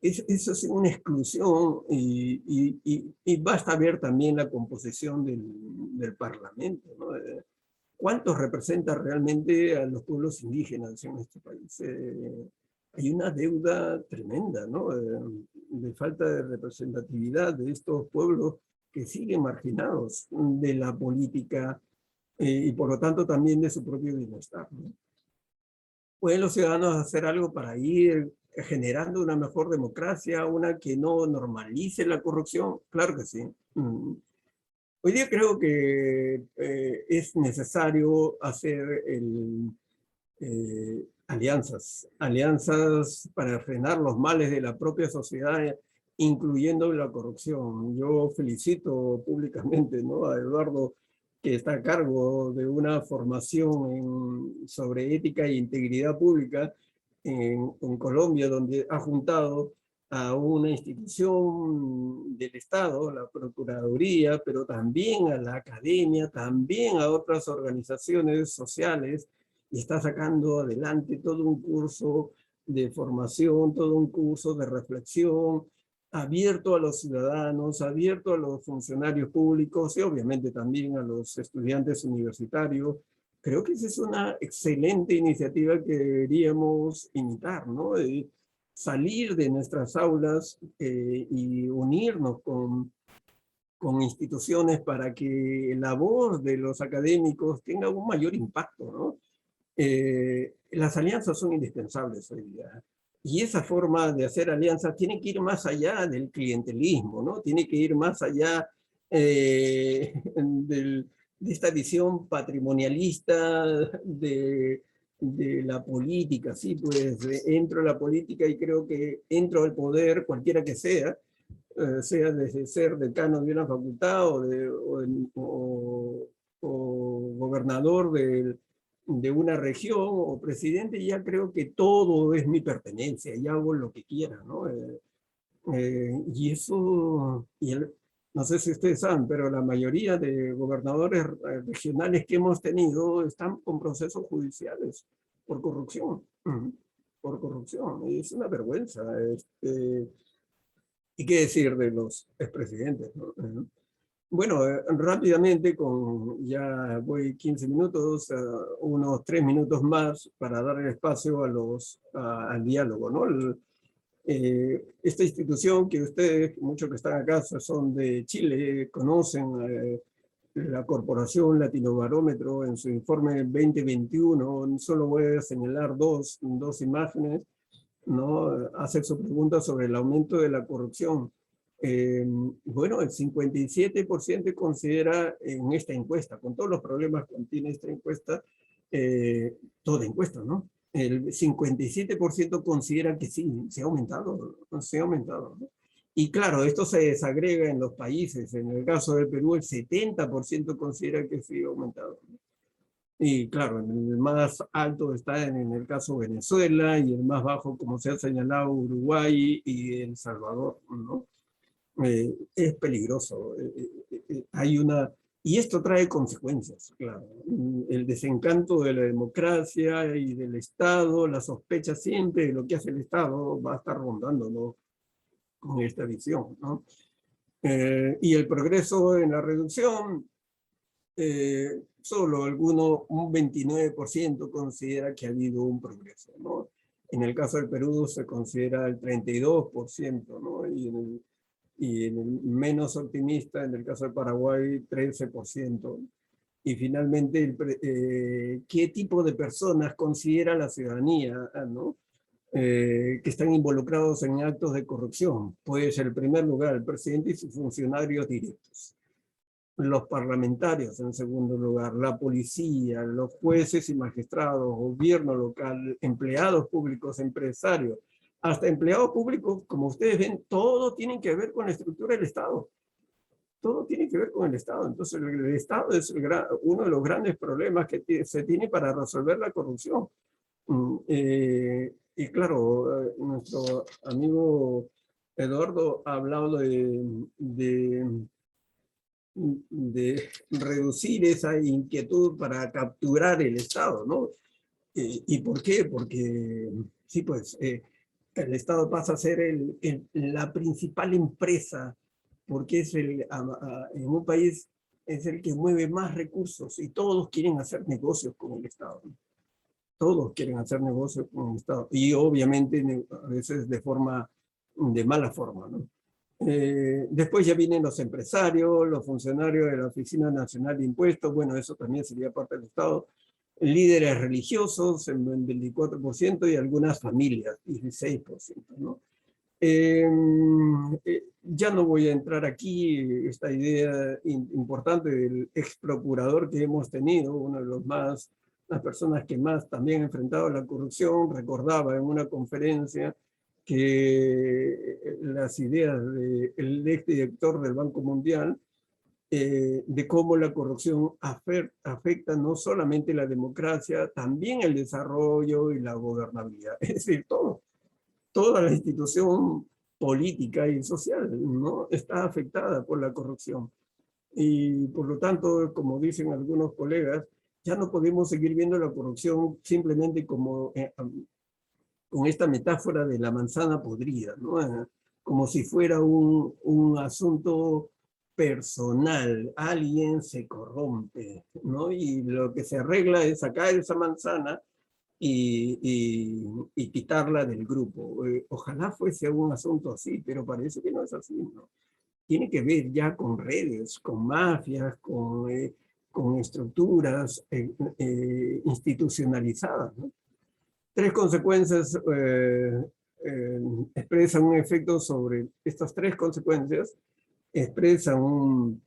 Eso es una exclusión, y basta ver también la composición del Parlamento, ¿no? ¿Cuántos representa realmente a los pueblos indígenas en este país? Hay una deuda tremenda, ¿no? De falta de representatividad de estos pueblos que siguen marginados de la política, y por lo tanto también de su propio bienestar, ¿no? ¿Pueden los ciudadanos hacer algo para ir generando una mejor democracia, una que no normalice la corrupción? Claro que sí. Hoy día creo que es necesario hacer alianzas para frenar los males de la propia sociedad, incluyendo la corrupción. Yo felicito públicamente, ¿no?, a Eduardo, que está a cargo de una formación sobre ética e integridad pública en Colombia, donde ha juntado a una institución del Estado, la Procuraduría, pero también a la academia, también a otras organizaciones sociales, y está sacando adelante todo un curso de formación, todo un curso de reflexión, abierto a los ciudadanos, abierto a los funcionarios públicos y obviamente también a los estudiantes universitarios. Creo que esa es una excelente iniciativa que deberíamos imitar, ¿no? Salir de nuestras aulas y unirnos con instituciones para que la voz de los académicos tenga un mayor impacto, ¿no? Las alianzas son indispensables hoy día. Y esa forma de hacer alianzas tiene que ir más allá del clientelismo, ¿no? Tiene que ir más allá de esta visión patrimonialista de la política, sí, pues entro a la política y creo que entro al poder, cualquiera que sea, sea desde ser decano de una facultad o gobernador de una región o presidente, ya creo que todo es mi pertenencia y hago lo que quiera, ¿no? Y eso, no sé si ustedes saben, pero la mayoría de gobernadores regionales que hemos tenido están con procesos judiciales por corrupción. Por corrupción. Y es una vergüenza. ¿Y qué decir de los expresidentes, ¿no? Bueno, rápidamente, ya voy 15 minutos, unos 3 minutos más para dar el espacio al diálogo, ¿no? Esta institución que ustedes, muchos que están acá, son de Chile, conocen la Corporación Latinobarómetro en su informe 2021, solo voy a señalar dos imágenes, ¿no? Hace su pregunta sobre el aumento de la corrupción. Bueno, el 57% considera en esta encuesta, con todos los problemas que tiene esta encuesta, toda encuesta, ¿no? El 57% considera que sí, se ha aumentado, ¿no? Y claro, esto se desagrega en los países. En el caso del Perú, el 70% considera que sí ha aumentado, ¿no? Y claro, el más alto está en el caso Venezuela y el más bajo, como se ha señalado, Uruguay y El Salvador, ¿no? Es peligroso. Y esto trae consecuencias, claro. El desencanto de la democracia y del Estado, la sospecha siempre de lo que hace el Estado va a estar rondando, ¿no? Con esta visión, ¿no? Y el progreso en la reducción, solo un 29% considera que ha habido un progreso, ¿no? En el caso del Perú se considera el 32%, ¿no? Y en el menos optimista, en el caso de Paraguay, 13%. Y finalmente, ¿qué tipo de personas considera la ciudadanía, ¿no? Que están involucrados en actos de corrupción? Pues en primer lugar, el presidente y sus funcionarios directos. Los parlamentarios en segundo lugar, la policía, los jueces y magistrados, gobierno local, empleados públicos, empresarios, hasta empleados públicos, como ustedes ven, todo tiene que ver con la estructura del Estado. Todo tiene que ver con el Estado. Entonces, el Estado es uno de los grandes problemas que se tiene para resolver la corrupción. Y claro, nuestro amigo Eduardo ha hablado de reducir esa inquietud para capturar el Estado, ¿no? ¿Y por qué? Porque, sí, pues, el Estado pasa a ser la principal empresa, porque en un país es el que mueve más recursos y todos quieren hacer negocios con el Estado, ¿no? Todos quieren hacer negocios con el Estado y obviamente a veces de mala forma, ¿no? Después ya vienen los empresarios, los funcionarios de la Oficina Nacional de Impuestos, bueno, eso también sería parte del Estado, líderes religiosos, en 24%, y algunas familias, 16%, ¿no? Ya no voy a entrar aquí, esta idea importante del ex procurador que hemos tenido, uno de las personas que más también ha enfrentado la corrupción, recordaba en una conferencia que las ideas del exdirector del Banco Mundial, de cómo la corrupción afecta no solamente la democracia, también el desarrollo y la gobernabilidad. Es decir, toda la institución política y social, ¿no? Está afectada por la corrupción. Y por lo tanto, como dicen algunos colegas, ya no podemos seguir viendo la corrupción simplemente como con esta metáfora de la manzana podrida, ¿no? Como si fuera un asunto personal, alguien se corrompe, ¿no? Y lo que se arregla es sacar esa manzana y quitarla del grupo. Ojalá fuese un asunto así, pero parece que no es así, ¿no? Tiene que ver ya con redes, con mafias, con estructuras institucionalizadas, ¿no? Tres consecuencias expresan un efecto sobre estas tres consecuencias, expresan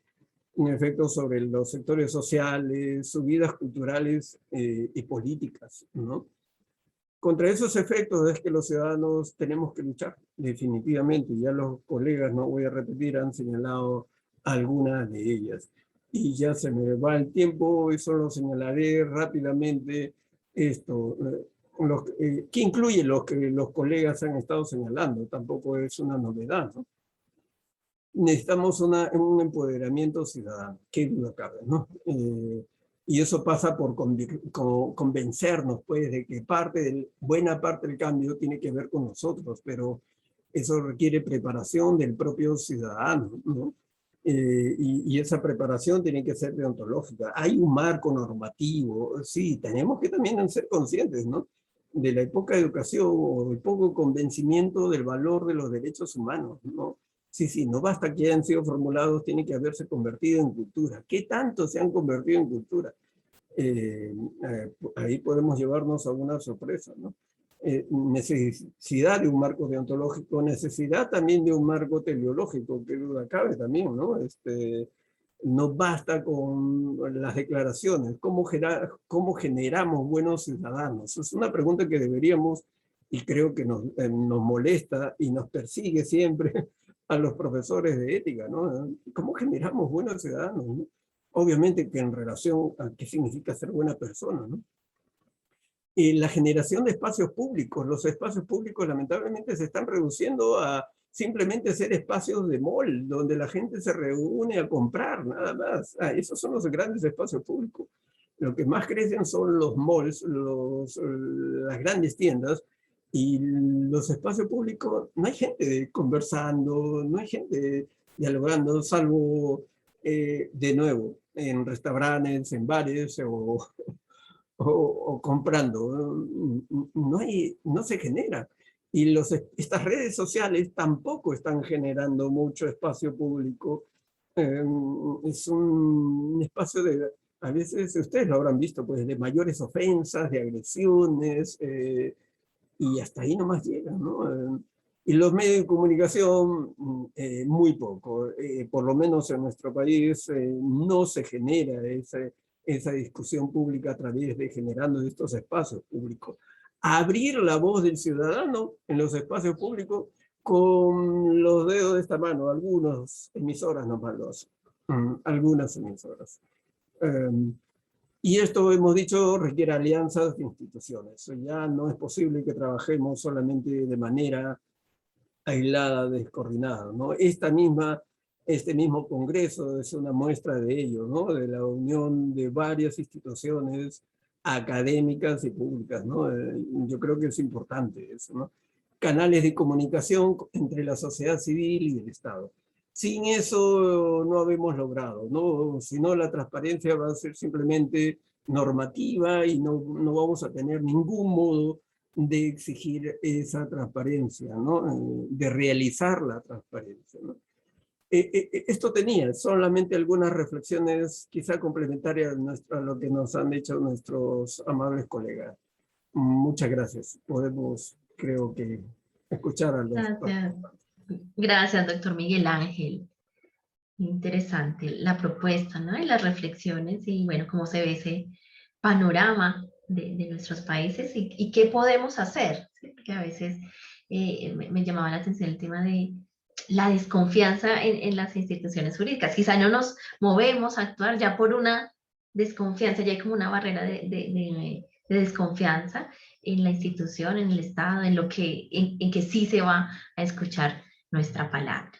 un efecto sobre los sectores sociales, sus vidas culturales y políticas, ¿no? Contra esos efectos es que los ciudadanos tenemos que luchar, definitivamente. Ya los colegas, no voy a repetir, han señalado algunas de ellas. Y ya se me va el tiempo y solo señalaré rápidamente esto. ¿Qué incluye lo que los colegas han estado señalando? Tampoco es una novedad, ¿no? Necesitamos un empoderamiento ciudadano, qué duda cabe, ¿no? Y eso pasa por convencernos, pues, de que buena parte del cambio tiene que ver con nosotros, pero eso requiere preparación del propio ciudadano, ¿no? Y esa preparación tiene que ser deontológica. Hay un marco normativo, sí, tenemos que también ser conscientes, ¿no? De la poca educación o el poco convencimiento del valor de los derechos humanos, ¿no? Sí, no basta que hayan sido formulados, tienen que haberse convertido en cultura. ¿Qué tanto se han convertido en cultura? Ahí podemos llevarnos a una sorpresa, ¿no? Necesidad de un marco deontológico, necesidad también de un marco teleológico, que duda cabe también, ¿no? No basta con las declaraciones. ¿Cómo generamos buenos ciudadanos? Es una pregunta que deberíamos, y creo que nos molesta y nos persigue siempre a los profesores de ética, ¿no? ¿Cómo generamos buenos ciudadanos, ¿no? Obviamente que en relación a qué significa ser buena persona, ¿no? Y la generación de espacios públicos. Los espacios públicos lamentablemente se están reduciendo a simplemente ser espacios de mall, donde la gente se reúne a comprar, nada más. Esos son los grandes espacios públicos. Lo que más crecen son los malls, las grandes tiendas, y los espacios públicos, no hay gente conversando, no hay gente dialogando, salvo, de nuevo, en restaurantes, en bares o comprando. No se genera. Y estas redes sociales tampoco están generando mucho espacio público. Es un espacio a veces ustedes lo habrán visto, pues, de mayores ofensas, de agresiones, y hasta ahí nomás llegan, ¿no? Y los medios de comunicación, muy poco. Por lo menos en nuestro país no se genera esa discusión pública a través de generando estos espacios públicos. Abrir la voz del ciudadano en los espacios públicos con los dedos de esta mano. Algunas emisoras nomás lo hacen. Algunas emisoras. Y esto, hemos dicho, requiere alianzas de instituciones. Ya no es posible que trabajemos solamente de manera aislada, descoordinada, ¿no? Este mismo congreso es una muestra de ello, ¿no? De la unión de varias instituciones académicas y públicas, ¿no? Yo creo que es importante eso, ¿no? Canales de comunicación entre la sociedad civil y el Estado. Sin eso no habemos logrado, ¿no? Si no, la transparencia va a ser simplemente normativa y no vamos a tener ningún modo de exigir esa transparencia, ¿no? De realizar la transparencia, ¿no? Esto tenía solamente algunas reflexiones quizá complementarias a lo que nos han dicho nuestros amables colegas. Muchas gracias. Podemos, creo que, escuchar a los... Gracias. Gracias, doctor Miguel Ángel. Interesante la propuesta, ¿no? Y las reflexiones y, bueno, cómo se ve ese panorama de nuestros países y qué podemos hacer, ¿sí? Porque a veces me llamaba la atención el tema de la desconfianza en las instituciones jurídicas. Quizá no nos movemos a actuar ya por una desconfianza, ya hay como una barrera de desconfianza en la institución, en el Estado, en que sí se va a escuchar nuestra palabra.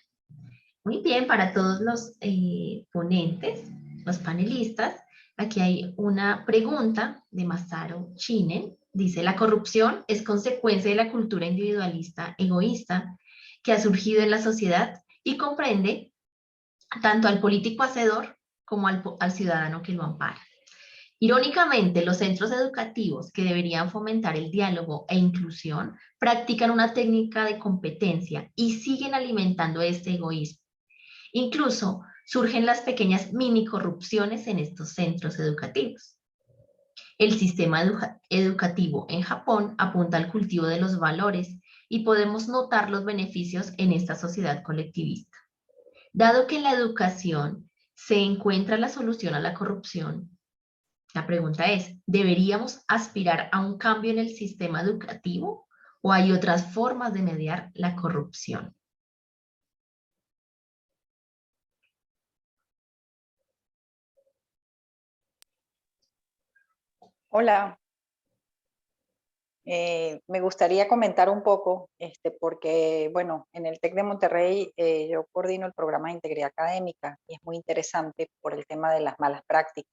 Muy bien, para todos los ponentes, los panelistas, aquí hay una pregunta de Masaru Shinen. Dice, la corrupción es consecuencia de la cultura individualista egoísta que ha surgido en la sociedad y comprende tanto al político hacedor como al ciudadano que lo ampara. Irónicamente, los centros educativos que deberían fomentar el diálogo e inclusión practican una técnica de competencia y siguen alimentando este egoísmo. Incluso surgen las pequeñas mini corrupciones en estos centros educativos. El sistema educativo en Japón apunta al cultivo de los valores y podemos notar los beneficios en esta sociedad colectivista. Dado que la educación ¿Se encuentra la solución a la corrupción? La pregunta es, ¿deberíamos aspirar a un cambio en el sistema educativo o hay otras formas de mediar la corrupción? Hola, me gustaría comentar un poco, porque, bueno, en el TEC de Monterrey yo coordino el programa de integridad académica y es muy interesante por el tema de las malas prácticas.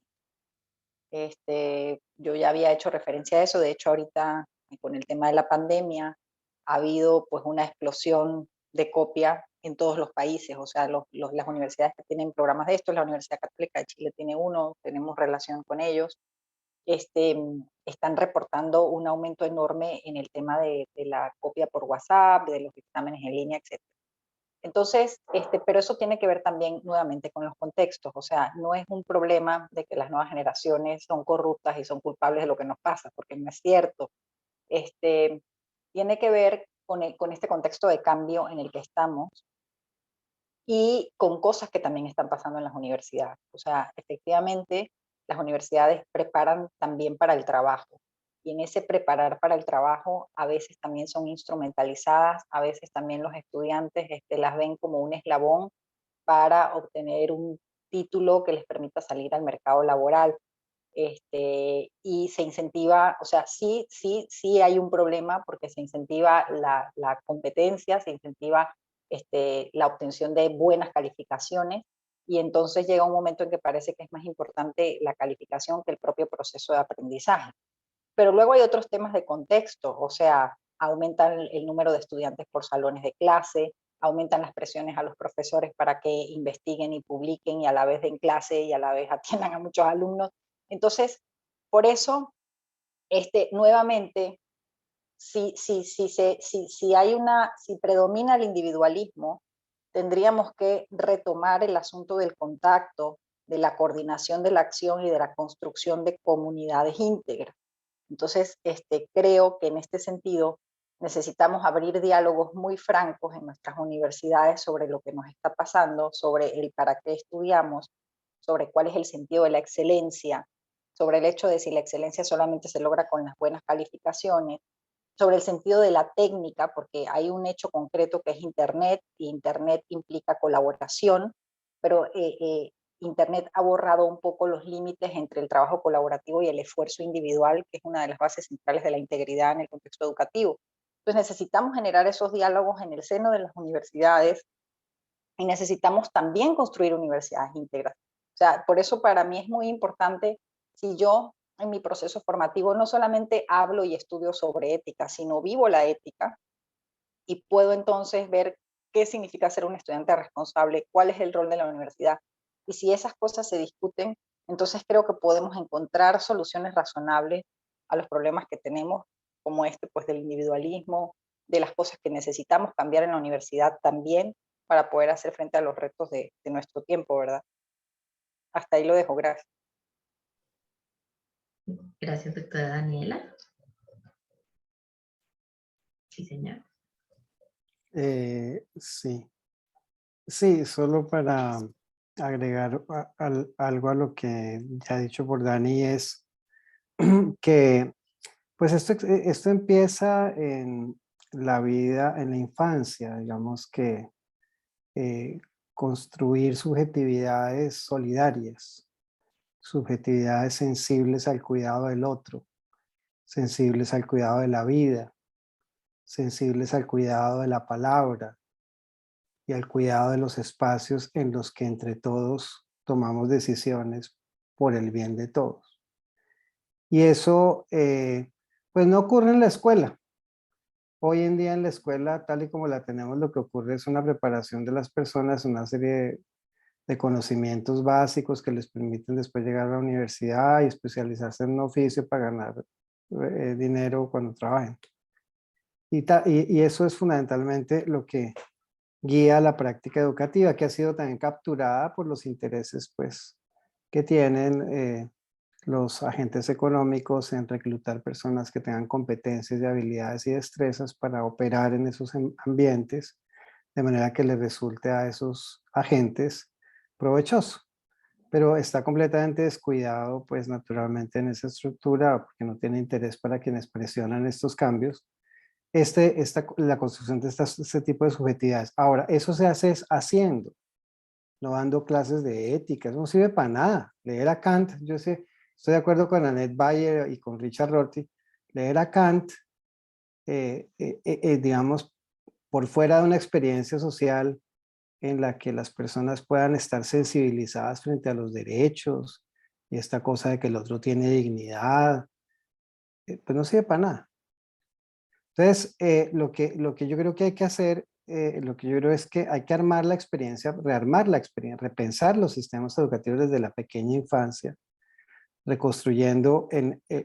Yo ya había hecho referencia a eso, de hecho ahorita con el tema de la pandemia ha habido pues una explosión de copia en todos los países, o sea, las universidades que tienen programas de estos, la Universidad Católica de Chile tiene uno, tenemos relación con ellos, están reportando un aumento enorme en el tema de la copia por WhatsApp, de los exámenes en línea, etc. Entonces, pero eso tiene que ver también nuevamente con los contextos, o sea, no es un problema de que las nuevas generaciones son corruptas y son culpables de lo que nos pasa, porque no es cierto. Tiene que ver con este contexto de cambio en el que estamos y con cosas que también están pasando en las universidades. O sea, efectivamente, las universidades preparan también para el trabajo. Y en ese preparar para el trabajo, a veces también son instrumentalizadas, a veces también los estudiantes las ven como un eslabón para obtener un título que les permita salir al mercado laboral. Y se incentiva, o sea, sí hay un problema porque se incentiva la competencia, se incentiva la obtención de buenas calificaciones y entonces llega un momento en que parece que es más importante la calificación que el propio proceso de aprendizaje. Pero luego hay otros temas de contexto, o sea, aumentan el número de estudiantes por salones de clase, aumentan las presiones a los profesores para que investiguen y publiquen y a la vez den clase y a la vez atiendan a muchos alumnos. Entonces, por eso, nuevamente, si predomina el individualismo, tendríamos que retomar el asunto del contacto, de la coordinación de la acción y de la construcción de comunidades íntegras. Entonces, creo que en este sentido necesitamos abrir diálogos muy francos en nuestras universidades sobre lo que nos está pasando, sobre el para qué estudiamos, sobre cuál es el sentido de la excelencia, sobre el hecho de si la excelencia solamente se logra con las buenas calificaciones, sobre el sentido de la técnica, porque hay un hecho concreto que es Internet, y Internet implica colaboración, pero Internet ha borrado un poco los límites entre el trabajo colaborativo y el esfuerzo individual, que es una de las bases centrales de la integridad en el contexto educativo. Entonces necesitamos generar esos diálogos en el seno de las universidades y necesitamos también construir universidades íntegras. O sea, por eso para mí es muy importante si yo en mi proceso formativo no solamente hablo y estudio sobre ética, sino vivo la ética y puedo entonces ver qué significa ser un estudiante responsable, cuál es el rol de la universidad. Y si esas cosas se discuten, entonces creo que podemos encontrar soluciones razonables a los problemas que tenemos, como pues del individualismo, de las cosas que necesitamos cambiar en la universidad también para poder hacer frente a los retos de nuestro tiempo, ¿verdad? Hasta ahí lo dejo, gracias. Gracias, doctora Daniela. Sí, señor. Sí, solo para agregar algo a lo que ya ha dicho por Dani es que pues esto empieza en la vida, en la infancia, digamos que construir subjetividades solidarias, subjetividades sensibles al cuidado del otro, sensibles al cuidado de la vida, sensibles al cuidado de la palabra y al cuidado de los espacios en los que entre todos tomamos decisiones por el bien de todos. Y eso pues no ocurre en la escuela. Hoy en día en la escuela, tal y como la tenemos, lo que ocurre es una preparación de las personas, una serie de conocimientos básicos que les permiten después llegar a la universidad y especializarse en un oficio para ganar dinero cuando trabajen. Y eso es fundamentalmente lo que guía la práctica educativa, que ha sido también capturada por los intereses pues, que tienen los agentes económicos en reclutar personas que tengan competencias y habilidades y destrezas para operar en esos ambientes, de manera que les resulte a esos agentes provechoso. pero está completamente descuidado, pues naturalmente en esa estructura, porque no tiene interés para quienes presionan estos cambios, la construcción de este tipo de subjetividades. Ahora, eso se hace es haciendo, no dando clases de ética, eso no sirve para nada. Leer a Kant, yo sé, estoy de acuerdo con Annette Bayer y con Richard Rorty, leer a Kant, digamos, por fuera de una experiencia social en la que las personas puedan estar sensibilizadas frente a los derechos y esta cosa de que el otro tiene dignidad, pues no sirve para nada. Entonces, lo que yo creo que hay que hacer, lo que yo creo es que hay que armar la experiencia, rearmar la experiencia, repensar los sistemas educativos desde la pequeña infancia, reconstruyendo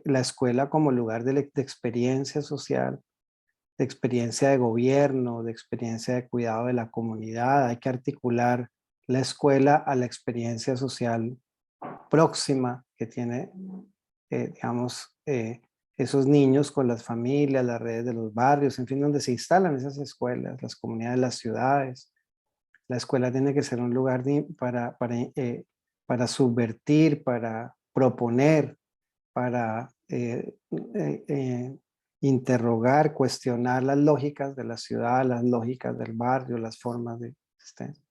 la escuela como lugar de experiencia social, de experiencia de gobierno, de experiencia de cuidado de la comunidad. Hay que articular la escuela a la experiencia social próxima que tiene, digamos, esos niños con las familias, las redes de los barrios, en fin, donde se instalan esas escuelas, las comunidades de las ciudades. La escuela tiene que ser un lugar para subvertir, para proponer, para interrogar, cuestionar las lógicas de la ciudad, las lógicas del barrio, las formas de existencia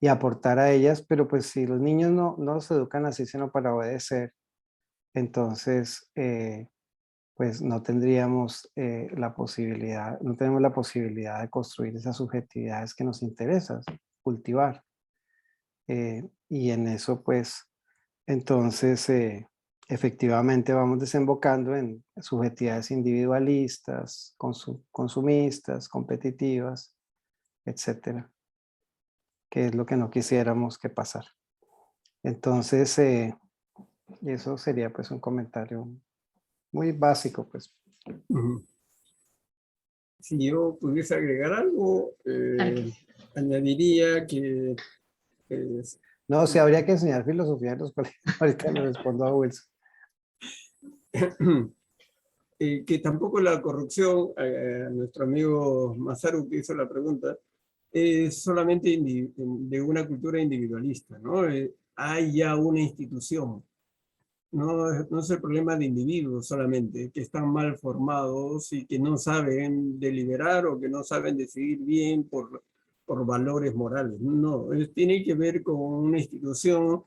y aportar a ellas, pero pues si los niños no se educan así, sino para obedecer, entonces pues no tendríamos la posibilidad, no tenemos la posibilidad de construir esas subjetividades que nos interesa cultivar. Y en eso pues entonces efectivamente vamos desembocando en subjetividades individualistas, consumistas, competitivas, etcétera, que es lo que no quisiéramos que pasara. Entonces, eso sería pues un comentario muy básico, pues. Si yo pudiese agregar algo, añadiría que... no, sí, habría que enseñar filosofía en los colegios. Ahorita le respondo a Wilson. Que tampoco la corrupción, nuestro amigo Masaru que hizo la pregunta, es solamente de una cultura individualista, ¿no? Hay ya una institución, no es el problema de individuos solamente, que están mal formados y que no saben deliberar o que no saben decidir bien por valores morales. No, tiene que ver con una institución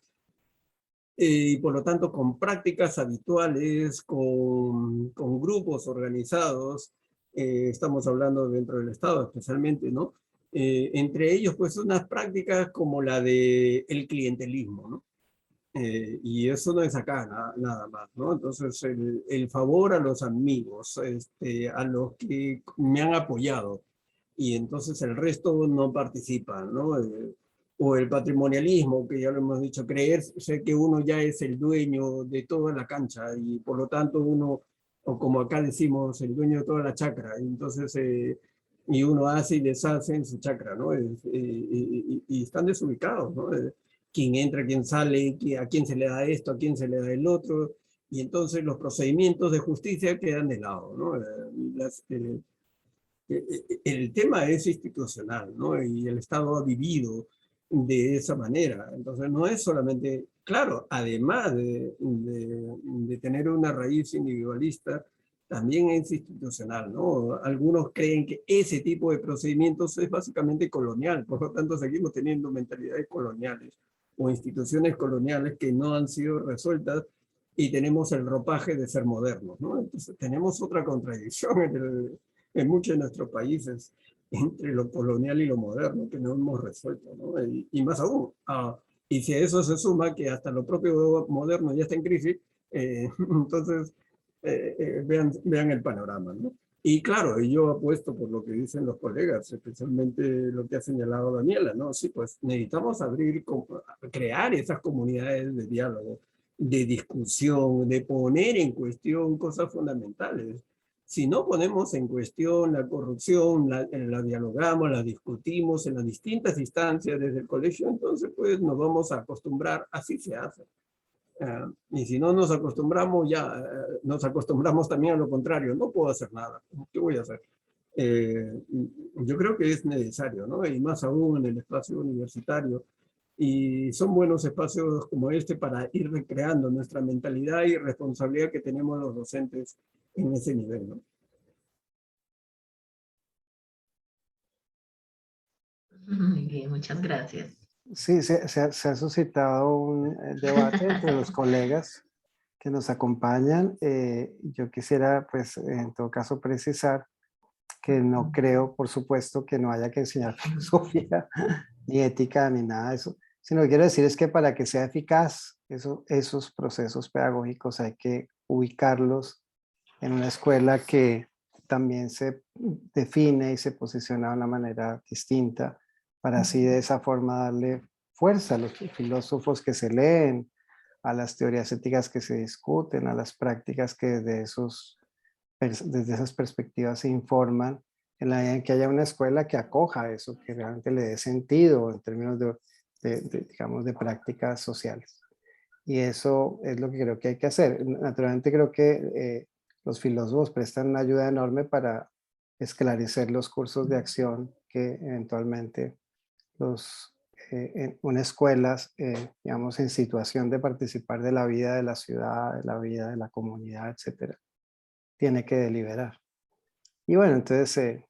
y por lo tanto con prácticas habituales, con grupos organizados, estamos hablando dentro del Estado especialmente, ¿no? Entre ellos, pues, unas prácticas como la del clientelismo, ¿no? Y eso no es acá nada más, ¿no? Entonces, el favor a los amigos, a los que me han apoyado, y entonces el resto no participa, ¿no? O el patrimonialismo, que ya lo hemos dicho, creerse que uno ya es el dueño de toda la cancha y por lo tanto uno, o como acá decimos, el dueño de toda la chacra, entonces, y uno hace y deshace en su chacra, ¿no? Y están desubicados, ¿no? Quién entra, quién sale, a quién se le da esto, a quién se le da el otro, y entonces los procedimientos de justicia quedan de lado, ¿no? El tema es institucional, ¿no? Y el Estado ha vivido de esa manera. Entonces no es solamente, claro, además de tener una raíz individualista, también es institucional, ¿no? Algunos creen que ese tipo de procedimientos es básicamente colonial, por lo tanto seguimos teniendo mentalidades coloniales o instituciones coloniales que no han sido resueltas y tenemos el ropaje de ser modernos, ¿no? Entonces tenemos otra contradicción en muchos de nuestros países entre lo colonial y lo moderno que no hemos resuelto, ¿no? Y más aún, y si a eso se suma que hasta lo propio moderno ya está en crisis, entonces vean el panorama, ¿no? Y claro, yo apuesto por lo que dicen los colegas, especialmente lo que ha señalado Daniela, ¿no? Sí, pues necesitamos crear esas comunidades de diálogo, de discusión, de poner en cuestión cosas fundamentales. Si no ponemos en cuestión la corrupción, la dialogamos, la discutimos en las distintas instancias desde el colegio, entonces pues nos vamos a acostumbrar, así se hace. Y si no nos acostumbramos, ya nos acostumbramos también a lo contrario, no puedo hacer nada, ¿qué voy a hacer? Yo creo que es necesario, ¿no? Y más aún en el espacio universitario, Y son buenos espacios como este para ir recreando nuestra mentalidad y responsabilidad que tenemos los docentes en ese nivel, ¿no? Muy bien, muchas gracias. Sí, se ha suscitado un debate entre los colegas que nos acompañan. Yo quisiera, pues, en todo caso, precisar que no creo, por supuesto, que no haya que enseñar filosofía, ni ética, ni nada de eso, sino que quiero decir es que para que sea eficaz esos procesos pedagógicos hay que ubicarlos en una escuela que también se define y se posiciona de una manera distinta, para así de esa forma darle fuerza a los filósofos que se leen, a las teorías éticas que se discuten, a las prácticas que desde esas perspectivas se informan, en la medida en que haya una escuela que acoja eso, que realmente le dé sentido en términos digamos, de prácticas sociales. Y eso es lo que creo que hay que hacer. Naturalmente creo que los filósofos prestan una ayuda enorme para esclarecer los cursos de acción que eventualmente unas escuelas, digamos, en situación de participar de la vida de la ciudad, de la vida de la comunidad, etcétera, tiene que deliberar. Y bueno, entonces,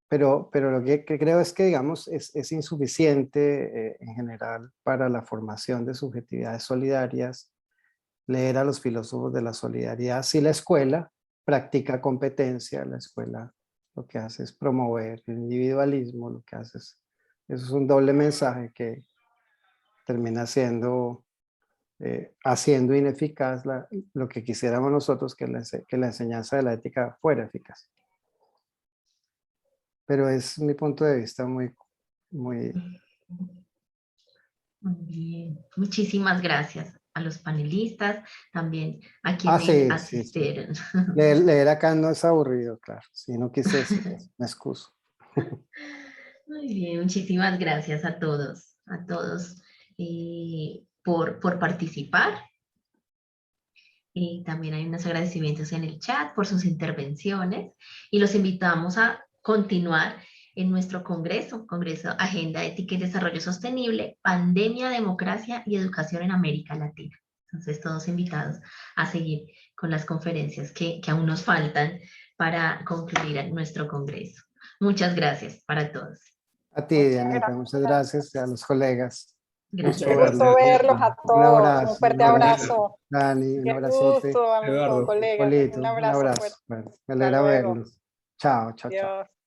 pero lo que creo es que, digamos, es insuficiente en general para la formación de subjetividades solidarias leer a los filósofos de la solidaridad. Si la escuela practica competencia, la escuela lo que hace es promover el individualismo, lo que hace es, eso es un doble mensaje que termina haciendo ineficaz lo que quisiéramos nosotros que la enseñanza de la ética fuera eficaz. Pero es mi punto de vista muy... Muy bien. Muchísimas gracias a los panelistas, también a quienes Sí. asistieron. Leer acá no es aburrido, claro. Si no quise decir eso, me excuso. Muy bien, muchísimas gracias a todos por participar. Y también hay unos agradecimientos en el chat por sus intervenciones y los invitamos a continuar en nuestro Congreso Agenda Ética y Desarrollo Sostenible, Pandemia, Democracia y Educación en América Latina. Entonces, todos invitados a seguir con las conferencias que aún nos faltan para concluir nuestro Congreso. Muchas gracias para todos. A ti, Dianita, muchas gracias. A los colegas. Gracias. Muchas Qué gusto gracias. verlos a Un todos. abrazo. Un fuerte abrazo. Dani, un Qué abrazote. gusto, amigos, Eduardo. colegas. Polito, Un un abrazo abrazo. fuerte. Bueno, me Hasta alegra luego. verlos. Chao, chao, chao. Dios.